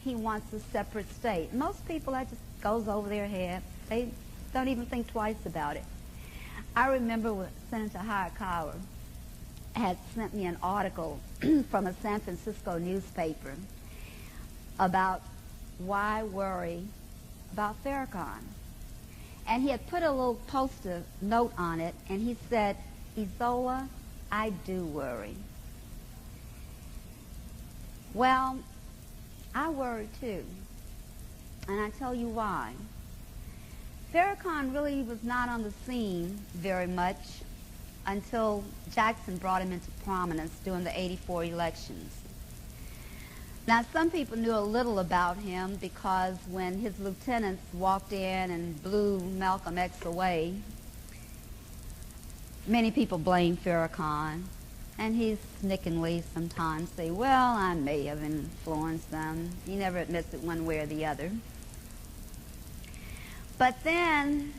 he wants a separate state. Most people, that just goes over their head. They don't even think twice about it. I remember when Senator Hayakawa had sent me an article from a San Francisco newspaper about why worry about Farrakhan. And he had put a little post-it note on it, and he said, Ezola, I do worry. Well, I worry too, and I tell you why. Farrakhan really was not on the scene very much until Jackson brought him into prominence during the '84 elections. Now, some people knew a little about him because when his lieutenants walked in and blew Malcolm X away, many people blamed Farrakhan, and he snickingly sometimes say, well, I may have influenced them. He never admits it one way or the other. But then,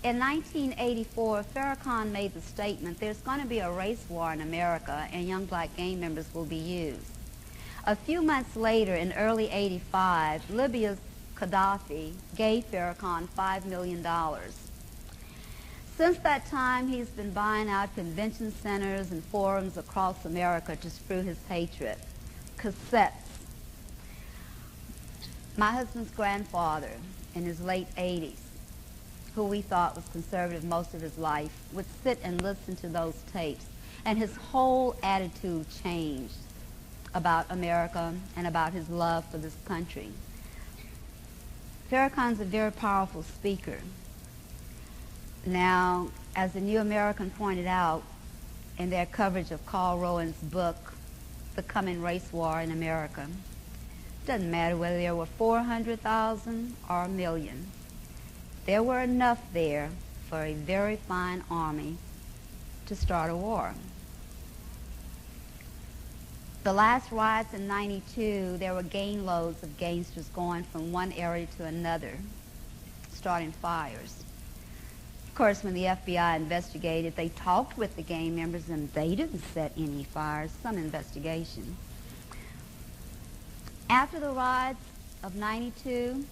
in 1984, Farrakhan made the statement, there's going to be a race war in America and young black gang members will be used. A few months later, in early '85, Libya's Gaddafi gave Farrakhan $5 million. Since that time, he's been buying out convention centers and forums across America to strew his hatred. Cassettes. My husband's grandfather, in his late 80s, who we thought was conservative most of his life, would sit and listen to those tapes, and his whole attitude changed about America and about his love for this country. Farrakhan's a very powerful speaker. Now, as the New American pointed out in their coverage of Carl Rowan's book, The Coming Race War in America, it doesn't matter whether there were 400,000 or a million. There were enough there for a very fine army to start a war. The last riots in '92, there were gang loads of gangsters going from one area to another, starting fires. Of course, when the FBI investigated, they talked with the gang members and they didn't set any fires, some investigation. After the riots of '92,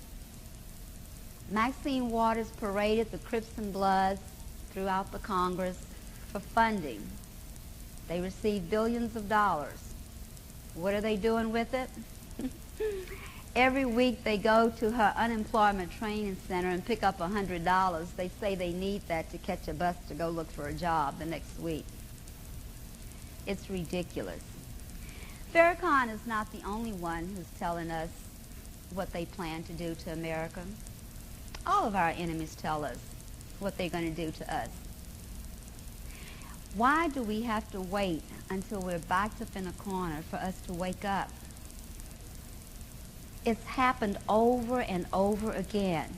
Maxine Waters paraded the Crips and Bloods throughout the Congress for funding. They received billions of dollars. What are they doing with it? Every week they go to her unemployment training center and pick up $100. They say they need that to catch a bus to go look for a job the next week. It's ridiculous. Farrakhan is not the only one who's telling us what they plan to do to America. All of our enemies tell us what they're going to do to us. Why do we have to wait until we're backed up in a corner for us to wake up? It's happened over and over again.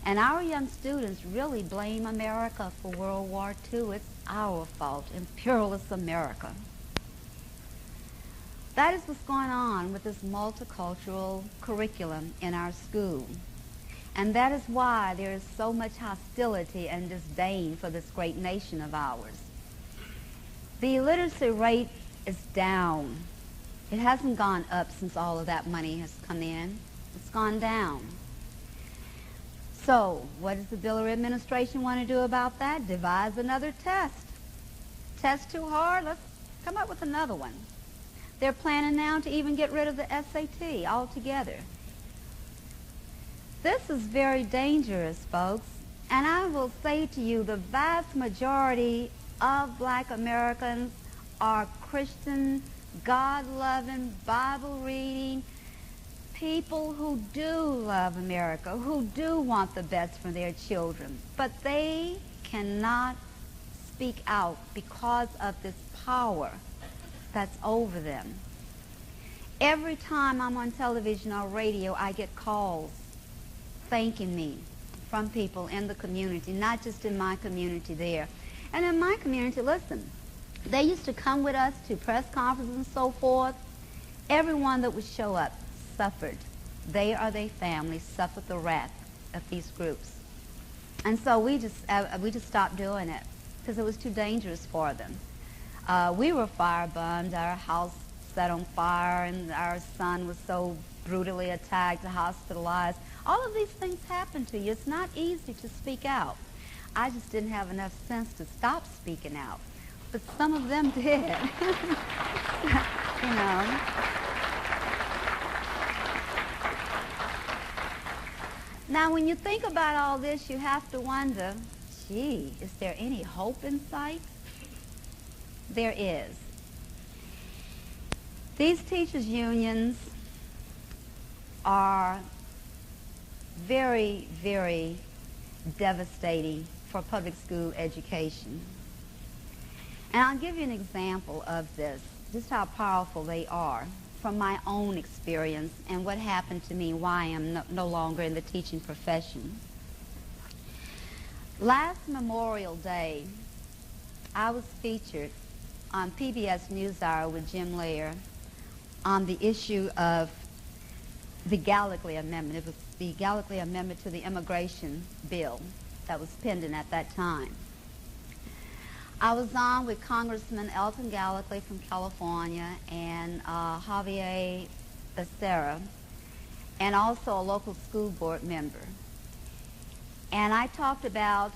And our young students really blame America for World War II. It's our fault, imperialist America. That is what's going on with this multicultural curriculum in our school. And that is why there is so much hostility and disdain for this great nation of ours. The illiteracy rate is down. It hasn't gone up since all of that money has come in. It's gone down. So, what does the Billard administration want to do about that? Devise another test. Test too hard? Let's come up with another one. They're planning now to even get rid of the SAT altogether. This is very dangerous, folks. And I will say to you, the vast majority of black Americans are Christian, God-loving, Bible-reading people who do love America, who do want the best for their children. But they cannot speak out because of this power that's over them. Every time I'm on television or radio, I get calls thanking me from people in the community, not just in my community there. And in my community, listen, they used to come with us to press conferences and so forth. Everyone that would show up suffered. They or their families suffered the wrath of these groups. And so we just stopped doing it because it was too dangerous for them. We were firebombed, our house set on fire, and our son was so brutally attacked, hospitalized. All of these things happen to you. It's not easy to speak out. I just didn't have enough sense to stop speaking out. But some of them did. You know. Now, when you think about all this, you have to wonder, gee, is there any hope in sight? There is. These teachers' unions are very, very devastating for public school education. And I'll give you an example of this, just how powerful they are from my own experience and what happened to me, why I am no longer in the teaching profession. Last Memorial Day, I was featured on PBS NewsHour with Jim Lair on the issue of the Gallagher Amendment. It was the Gallagher Amendment to the immigration bill that was pending at that time. I was on with Congressman Elton Gallagher from California and Javier Becerra, and also a local school board member. And I talked about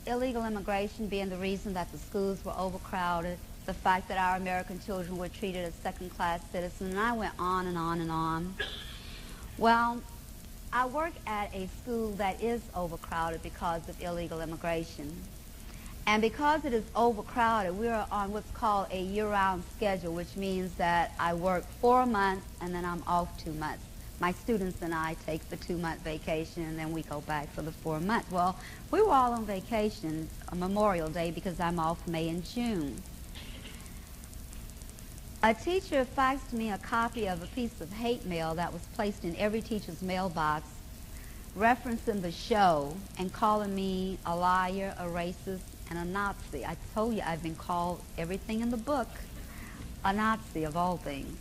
illegal immigration being the reason that the schools were overcrowded, the fact that our American children were treated as second-class citizens, and I went on and on and on. Well, I work at a school that is overcrowded because of illegal immigration. And because it is overcrowded, we are on what's called a year-round schedule, which means that I work 4 months and then I'm off 2 months. My students and I take the 2-month vacation and then we go back for the 4 months. Well, we were all on vacation on Memorial Day because I'm off May and June. A teacher faxed me a copy of a piece of hate mail that was placed in every teacher's mailbox, referencing the show and calling me a liar, a racist, and a Nazi. I told you I've been called everything in the book, a Nazi of all things.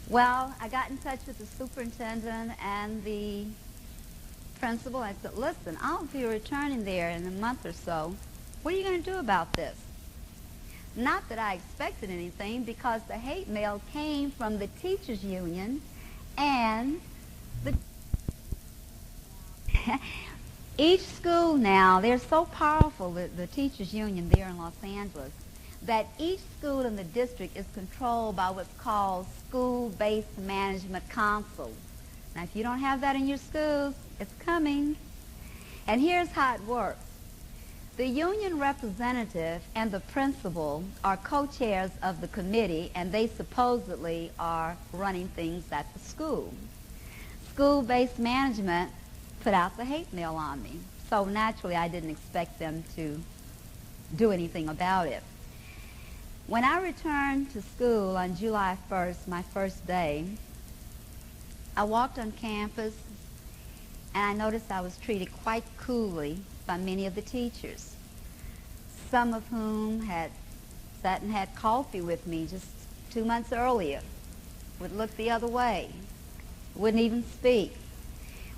Well, I got in touch with the superintendent and the principal. I said, listen, I'll be returning there in a month or so. What are you going to do about this? Not that I expected anything, because the hate mail came from the teachers' union and the each school now, they're so powerful, the teachers' union there in Los Angeles, that each school in the district is controlled by what's called school-based management council. Now, if you don't have that in your schools, it's coming. And here's how it works. The union representative and the principal are co-chairs of the committee, and they supposedly are running things at the school. School-based management put out the hate mail on me. So naturally, I didn't expect them to do anything about it. When I returned to school on July 1st, my first day, I walked on campus, and I noticed I was treated quite coolly by many of the teachers, some of whom had sat and had coffee with me just 2 months earlier, would look the other way, wouldn't even speak.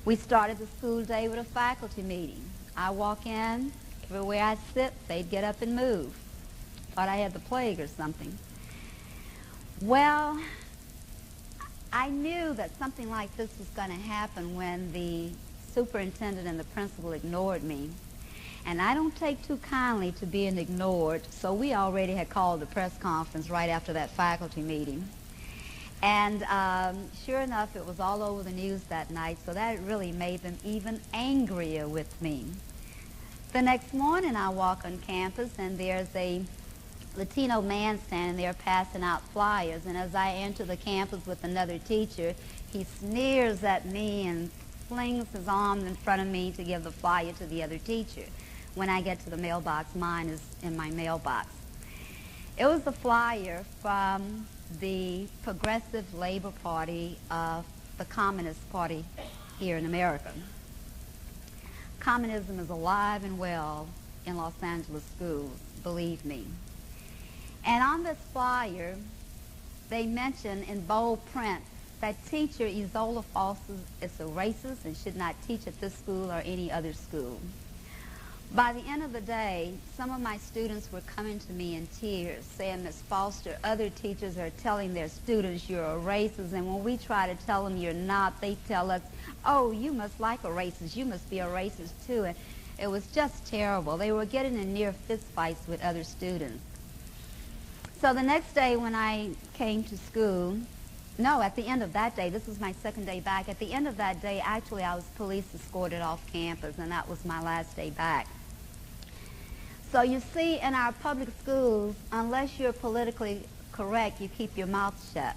We started the school day with a faculty meeting. I walk in, everywhere I sit, they'd get up and move. Thought I had the plague or something. Well, I knew that something like this was going to happen when the superintendent and the principal ignored me. And I don't take too kindly to being ignored, so we already had called a press conference right after that faculty meeting. And sure enough, it was all over the news that night, so that really made them even angrier with me. The next morning, I walk on campus, and there's a Latino man standing there passing out flyers, and as I enter the campus with another teacher, he sneers at me and flings his arm in front of me to give the flyer to the other teacher. When I get to the mailbox, mine is in my mailbox. It was a flyer from the Progressive Labor Party of the Communist Party here in America. Communism is alive and well in Los Angeles schools, believe me. And on this flyer, they mention in bold print that teacher Ezola is a racist and should not teach at this school or any other school. By the end of the day, some of my students were coming to me in tears, saying, Ms. Foster, other teachers are telling their students you're a racist, and when we try to tell them you're not, they tell us, oh, you must like a racist, you must be a racist too. And it was just terrible. They were getting in near fist fights with other students. So the next day when I came to school, no, at the end of that day, this was my second day back, at the end of that day, actually I was police escorted off campus, and that was my last day back. So you see, in our public schools, unless you're politically correct, you keep your mouth shut.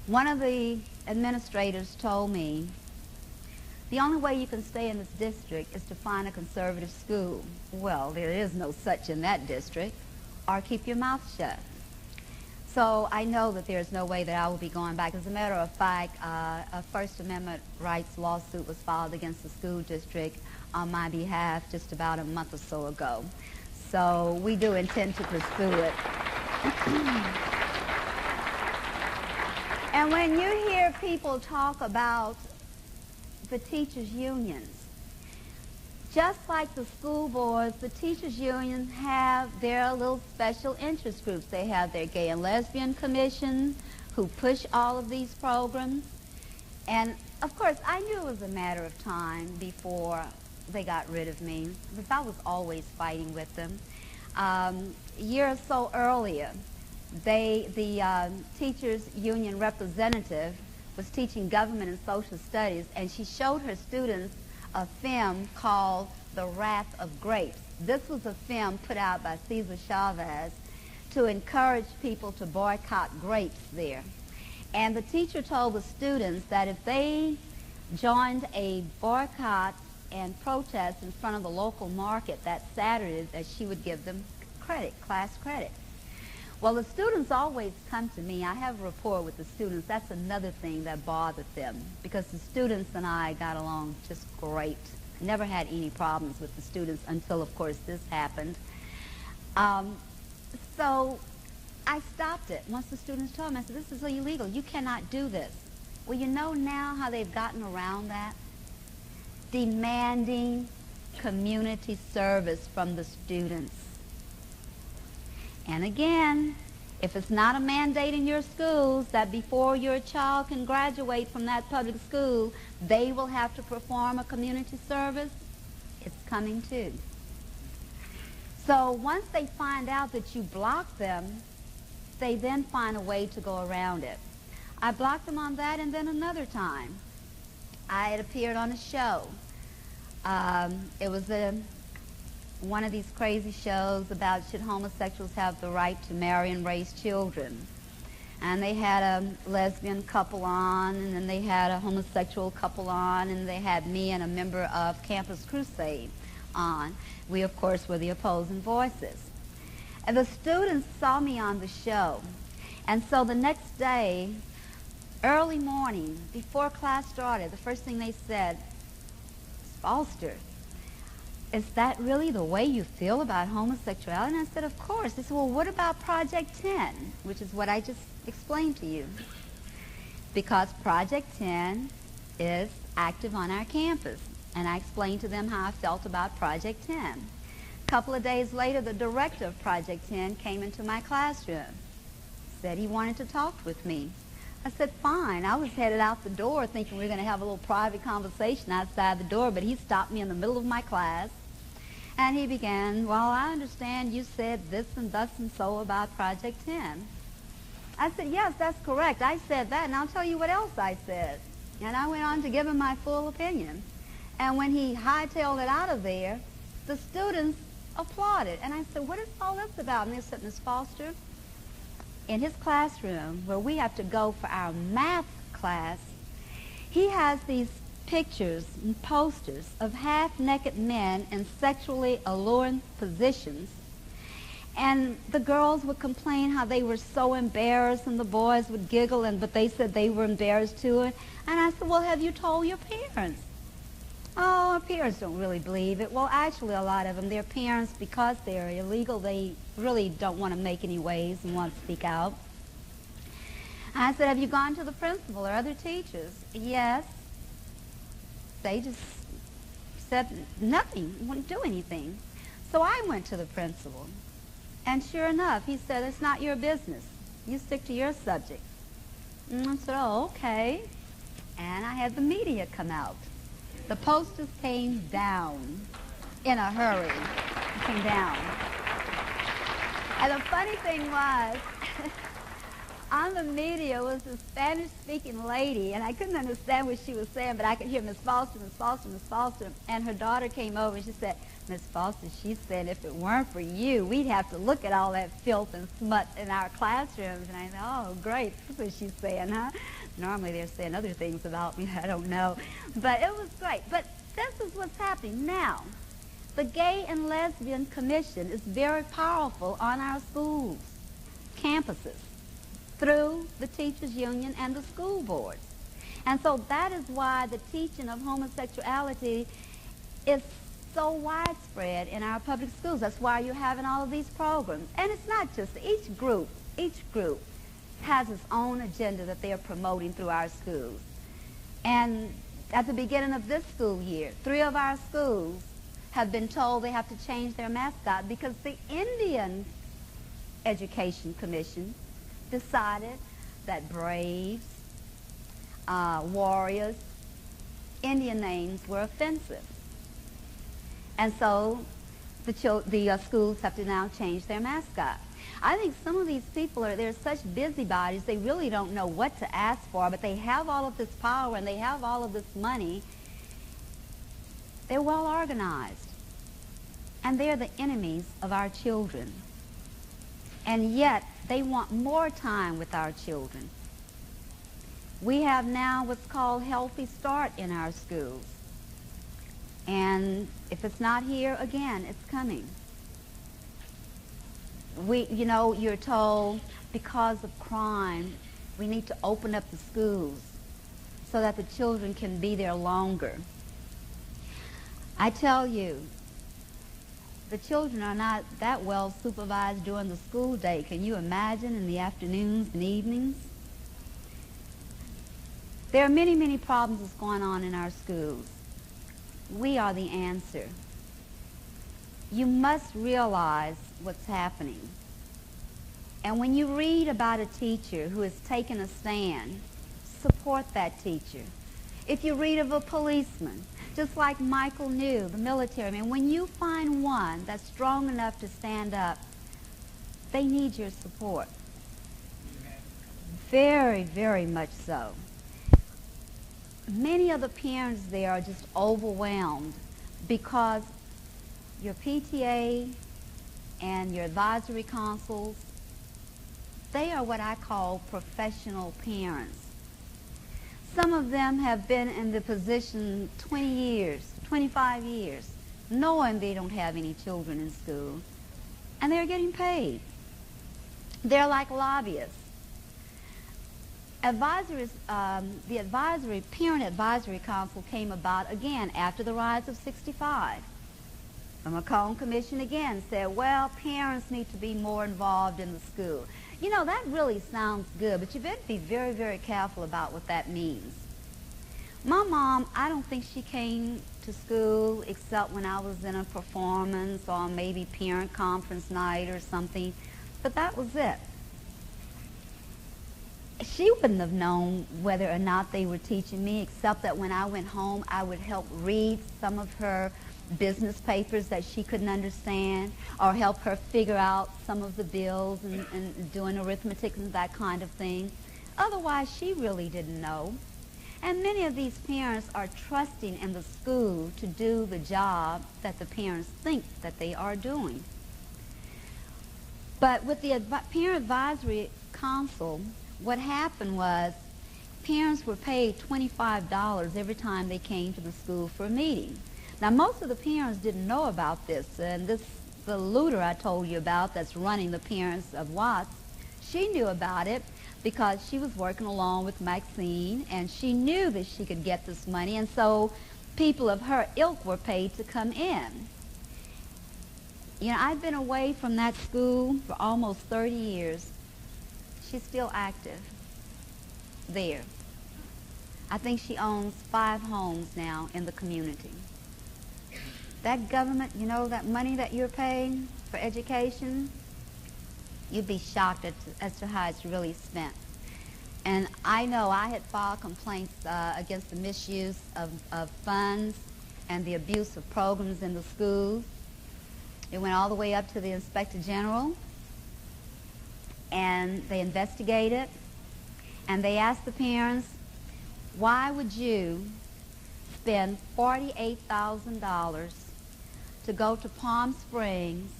One of the administrators told me, the only way you can stay in this district is to find a conservative school. Well, there is no such in that district, or keep your mouth shut. So I know that there's no way that I will be going back. As a matter of fact, a First Amendment rights lawsuit was filed against the school district on my behalf just about a month or so ago. So we do intend to pursue it. And when you hear people talk about the teachers' unions, just like the school boards, the teachers' unions have their little special interest groups. They have their gay and lesbian commission who push all of these programs. And, of course, I knew it was a matter of time before they got rid of me, because I was always fighting with them. A year or so earlier, the teachers' union representative was teaching government and social studies, and she showed her students a film called The Wrath of Grapes. This was a film put out by Cesar Chavez to encourage people to boycott grapes there. And the teacher told the students that if they joined a boycott and protest in front of the local market that Saturday, that she would give them credit, class credit. Well, the students always come to me. I have a rapport with the students. That's another thing that bothered them, because the students and I got along just great. Never had any problems with the students until, of course, this happened. So I stopped it. Once the students told me, I said, this is illegal. You cannot do this. Well, you know now how they've gotten around that? Demanding community service from the students. And again, if it's not a mandate in your schools that before your child can graduate from that public school, they will have to perform a community service, it's coming too. So once they find out that you block them, they then find a way to go around it. I blocked them on that, and then another time, I had appeared on a show. It was one of these crazy shows about should homosexuals have the right to marry and raise children. And they had a lesbian couple on, and then they had a homosexual couple on, and they had me and a member of Campus Crusade on. We, of course, were the opposing voices. And the students saw me on the show. And so the next day, Early morning, before class started, the first thing they said, Foster, is that really the way you feel about homosexuality? And I said, of course. They said, well, what about Project 10, which is what I just explained to you? Because Project 10 is active on our campus. And I explained to them how I felt about Project 10. A couple of days later, the director of Project 10 came into my classroom, said he wanted to talk with me. I said, fine. I was headed out the door thinking we were going to have a little private conversation outside the door, but he stopped me in the middle of my class, and he began, well, I understand you said this and thus and so about Project 10. I said, yes, that's correct. I said that, and I'll tell you what else I said. And I went on to give him my full opinion. And when he hightailed it out of there, the students applauded. And I said, what is all this about? And they said, Miss Foster, in his classroom, where we have to go for our math class, he has these pictures and posters of half-naked men in sexually alluring positions. And the girls would complain how they were so embarrassed, and the boys would giggle, but they said they were embarrassed too. And I said, well, have you told your parents? Oh, our parents don't really believe it. Well, actually, a lot of them, their parents, because they're illegal, they really don't want to make any waves and want to speak out. I said, have you gone to the principal or other teachers? Yes. They just said nothing, wouldn't do anything. So I went to the principal, and sure enough, he said, it's not your business. You stick to your subject. And I said, oh, okay. And I had the media come out. The posters came down in a hurry. It came down. And the funny thing was, on the media was a Spanish-speaking lady, and I couldn't understand what she was saying, but I could hear Miss Foster, Miss Foster, Miss Foster, and her daughter came over and she said, Miss Foster, she said, if it weren't for you, we'd have to look at all that filth and smut in our classrooms. And I said, oh, great, that's what she's saying, huh? Normally they're saying other things about me, I don't know. But it was great. But this is what's happening now. The Gay and Lesbian Commission is very powerful on our schools, campuses, through the teachers' union and the school boards. And so that is why the teaching of homosexuality is so widespread in our public schools. That's why you're having all of these programs. And it's not just each group has its own agenda that they are promoting through our schools. And at the beginning of this school year, 3 of our schools have been told they have to change their mascot because the Indian Education Commission decided that Braves, Warriors, Indian names were offensive. And so the schools have to now change their mascot. I think some of these people they're such busybodies, they really don't know what to ask for, but they have all of this power and they have all of this money. They're well organized. And they're the enemies of our children. And yet, they want more time with our children. We have now what's called Healthy Start in our schools. And if it's not here, again, it's coming. You're told because of crime, we need to open up the schools so that the children can be there longer. I tell you, the children are not that well supervised during the school day. Can you imagine in the afternoons and evenings? There are many, many problems that's going on in our schools. We are the answer. You must realize what's happening. And when you read about a teacher who has taken a stand, support that teacher. If you read of a policeman, just like Michael knew, the military man, when you find one that's strong enough to stand up, they need your support. Very, very much so. Many of the parents there are just overwhelmed because your PTA and your advisory councils, they are what I call professional parents. Some of them have been in the position 20 years, 25 years, knowing they don't have any children in school, and they're getting paid. They're like lobbyists. The Parent Advisory Council came about again after the rise of 65. The McCone Commission again said, well, parents need to be more involved in the school. You know, that really sounds good, but you better be very, very careful about what that means. My mom, I don't think she came to school except when I was in a performance or maybe parent conference night or something, but that was it. She wouldn't have known whether or not they were teaching me, except that when I went home, I would help read some of her business papers that she couldn't understand, or help her figure out some of the bills and doing arithmetic and that kind of thing. Otherwise, she really didn't know. And many of these parents are trusting in the school to do the job that the parents think that they are doing. But with the Parent Advisory Council, what happened was parents were paid $25 every time they came to the school for a meeting. Now, most of the parents didn't know about this, and the looter I told you about that's running the parents of Watts, she knew about it because she was working along with Maxine, and she knew that she could get this money, and so people of her ilk were paid to come in. You know, I've been away from that school for almost 30 years. She's still active there. I think she owns 5 homes now in the community. That government, you know, that money that you're paying for education, you'd be shocked as to how it's really spent. And I know I had filed complaints against the misuse of funds and the abuse of programs in the schools. It went all the way up to the Inspector General, and they investigated, and they asked the parents, why would you spend $48,000 to go to Palm Springs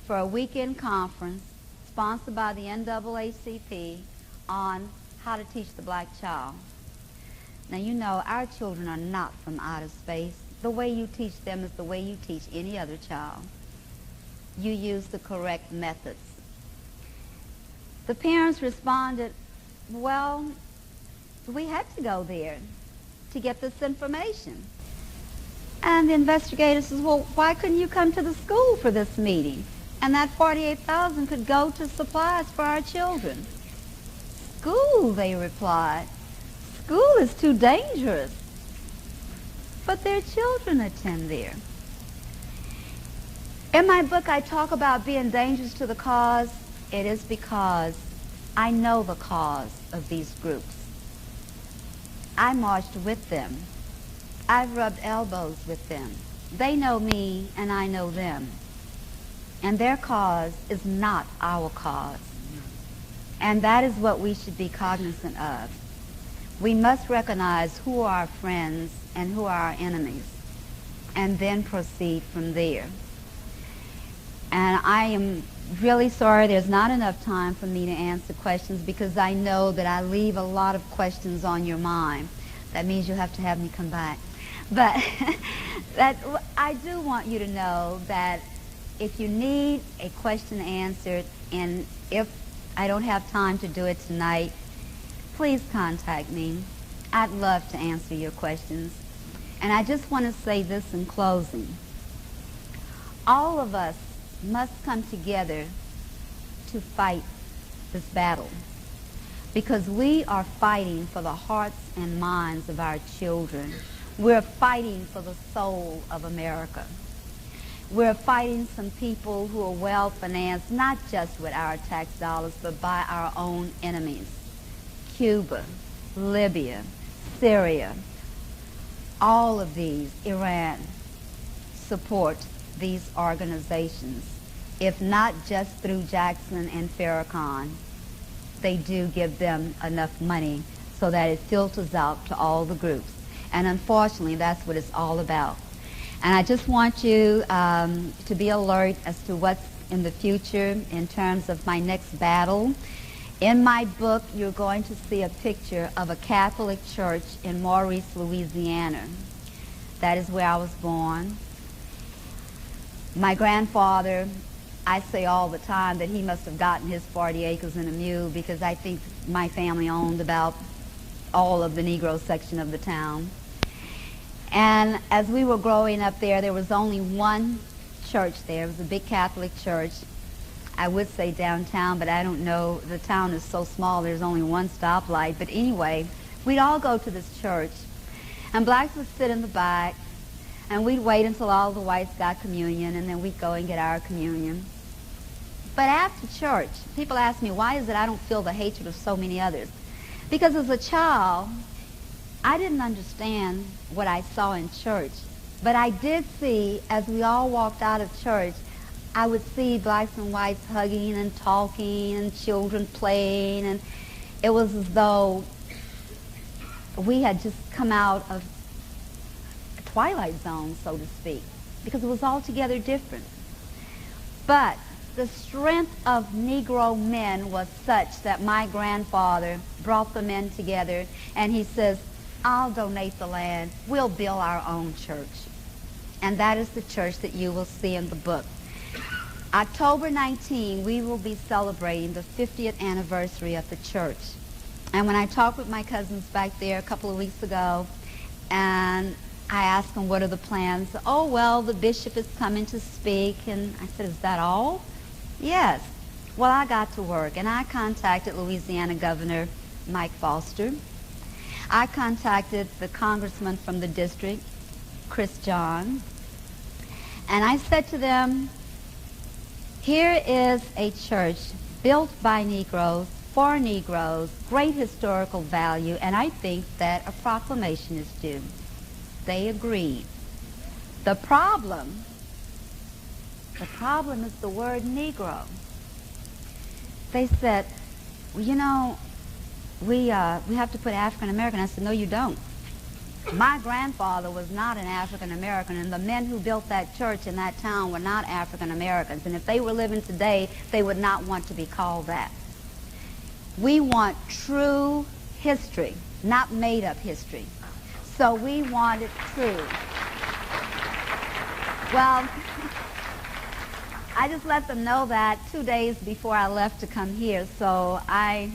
for a weekend conference sponsored by the NAACP on how to teach the black child? Now, you know, our children are not from outer space. The way you teach them is the way you teach any other child. You use the correct methods. The parents responded, well, we had to go there to get this information. And the investigator says, well, why couldn't you come to the school for this meeting? And that $48,000 could go to supplies for our children. School, they replied. School is too dangerous. But their children attend there. In my book, I talk about being dangerous to the cause. It is because I know the cause of these groups. I marched with them. I've rubbed elbows with them. They know me and I know them. And their cause is not our cause. And that is what we should be cognizant of. We must recognize who are our friends and who are our enemies, and then proceed from there. And I am really sorry there's not enough time for me to answer questions, because I know that I leave a lot of questions on your mind. That means you'll have to have me come back. But I do want you to know that if you need a question answered, and if I don't have time to do it tonight, please contact me. I'd love to answer your questions. And I just want to say this in closing. All of us must come together to fight this battle, because we are fighting for the hearts and minds of our children. We're fighting for the soul of America. We're fighting some people who are well-financed, not just with our tax dollars, but by our own enemies. Cuba, Libya, Syria, all of these, Iran, support these organizations. If not just through Jackson and Farrakhan, they do give them enough money so that it filters out to all the groups. And unfortunately, that's what it's all about. And I just want you to be alert as to what's in the future in terms of my next battle. In my book, you're going to see a picture of a Catholic church in Maurice, Louisiana. That is where I was born. My grandfather I say all the time that he must have gotten his 40 acres and a mule, because I think my family owned about all of the Negro section of the town. And as we were growing up there was only one church there. It was a big Catholic church. I would say downtown, but I don't know. The town is so small, there's only one stoplight. But anyway, we'd all go to this church, and blacks would sit in the back, and we'd wait until all the whites got communion, and then we'd go and get our communion. But after church, people ask me, why is it I don't feel the hatred of so many others? Because as a child, I didn't understand what I saw in church. But I did see, as we all walked out of church, I would see blacks and whites hugging and talking and children playing, and it was as though we had just come out of a twilight zone, so to speak, because it was altogether different. But the strength of Negro men was such that my grandfather brought the men together, and he says, I'll donate the land. We'll build our own church. And that is the church that you will see in the book. October 19, we will be celebrating the 50th anniversary of the church. And when I talked with my cousins back there a couple of weeks ago, and I asked them, what are the plans? Oh, well, the bishop is coming to speak. And I said, is that all? Yes. Well, I got to work, and I contacted Louisiana Governor Mike Foster. I contacted the congressman from the district, Chris John, and I said to them, here is a church built by Negroes, for Negroes, great historical value, and I think that a proclamation is due. They agreed. The problem is the word Negro. They said, well, you know, we have to put African American. I said, no, you don't. My grandfather was not an African American, and the men who built that church in that town were not African Americans. And if they were living today, they would not want to be called that. We want true history, not made-up history. So we want it true. Well, I just let them know that 2 days before I left to come here, so I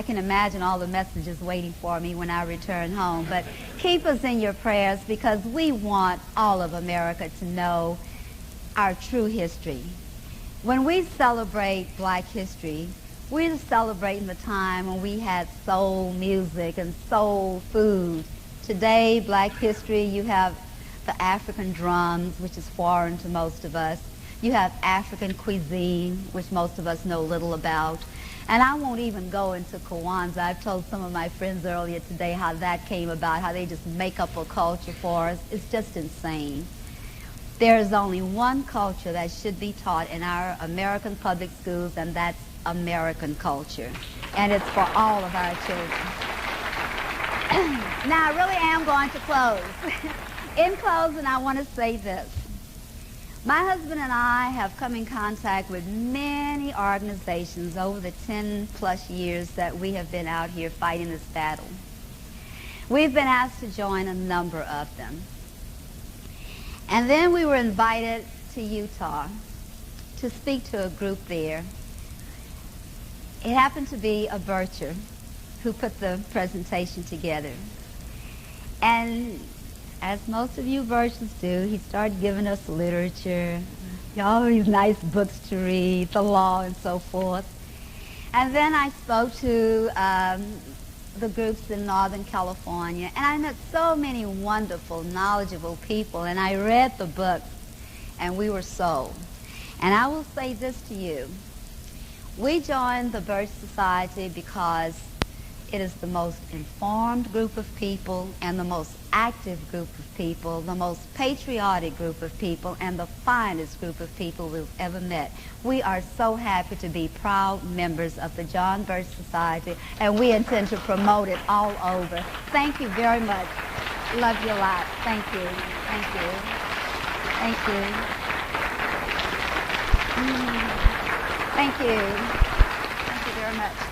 can imagine all the messages waiting for me when I return home. But keep us in your prayers, because we want all of America to know our true history. When we celebrate black history, we're celebrating the time when we had soul music and soul food. Today, black history, you have the African drums, which is foreign to most of us. You have African cuisine, which most of us know little about. And I won't even go into Kwanzaa. I've told some of my friends earlier today how that came about, how they just make up a culture for us. It's just insane. There is only one culture that should be taught in our American public schools, and that's American culture. And it's for all of our children. Now, I really am going to close. In closing, I want to say this. My husband and I have come in contact with many organizations over the 10-plus years that we have been out here fighting this battle. We've been asked to join a number of them. And then we were invited to Utah to speak to a group there. It happened to be a Bircher who put the presentation together. And as most of you Birchers do, he started giving us literature, all these nice books to read, the law and so forth. And then I spoke to the groups in Northern California, and I met so many wonderful, knowledgeable people, and I read the books, and we were sold. And I will say this to you. We joined the Birch Society because it is the most informed group of people and the most active group of people, the most patriotic group of people, and the finest group of people we've ever met. We are so happy to be proud members of the John Birch Society, and we intend to promote it all over. Thank you very much. Love you a lot. Thank you. Thank you. Thank you. Thank you. Thank you very much.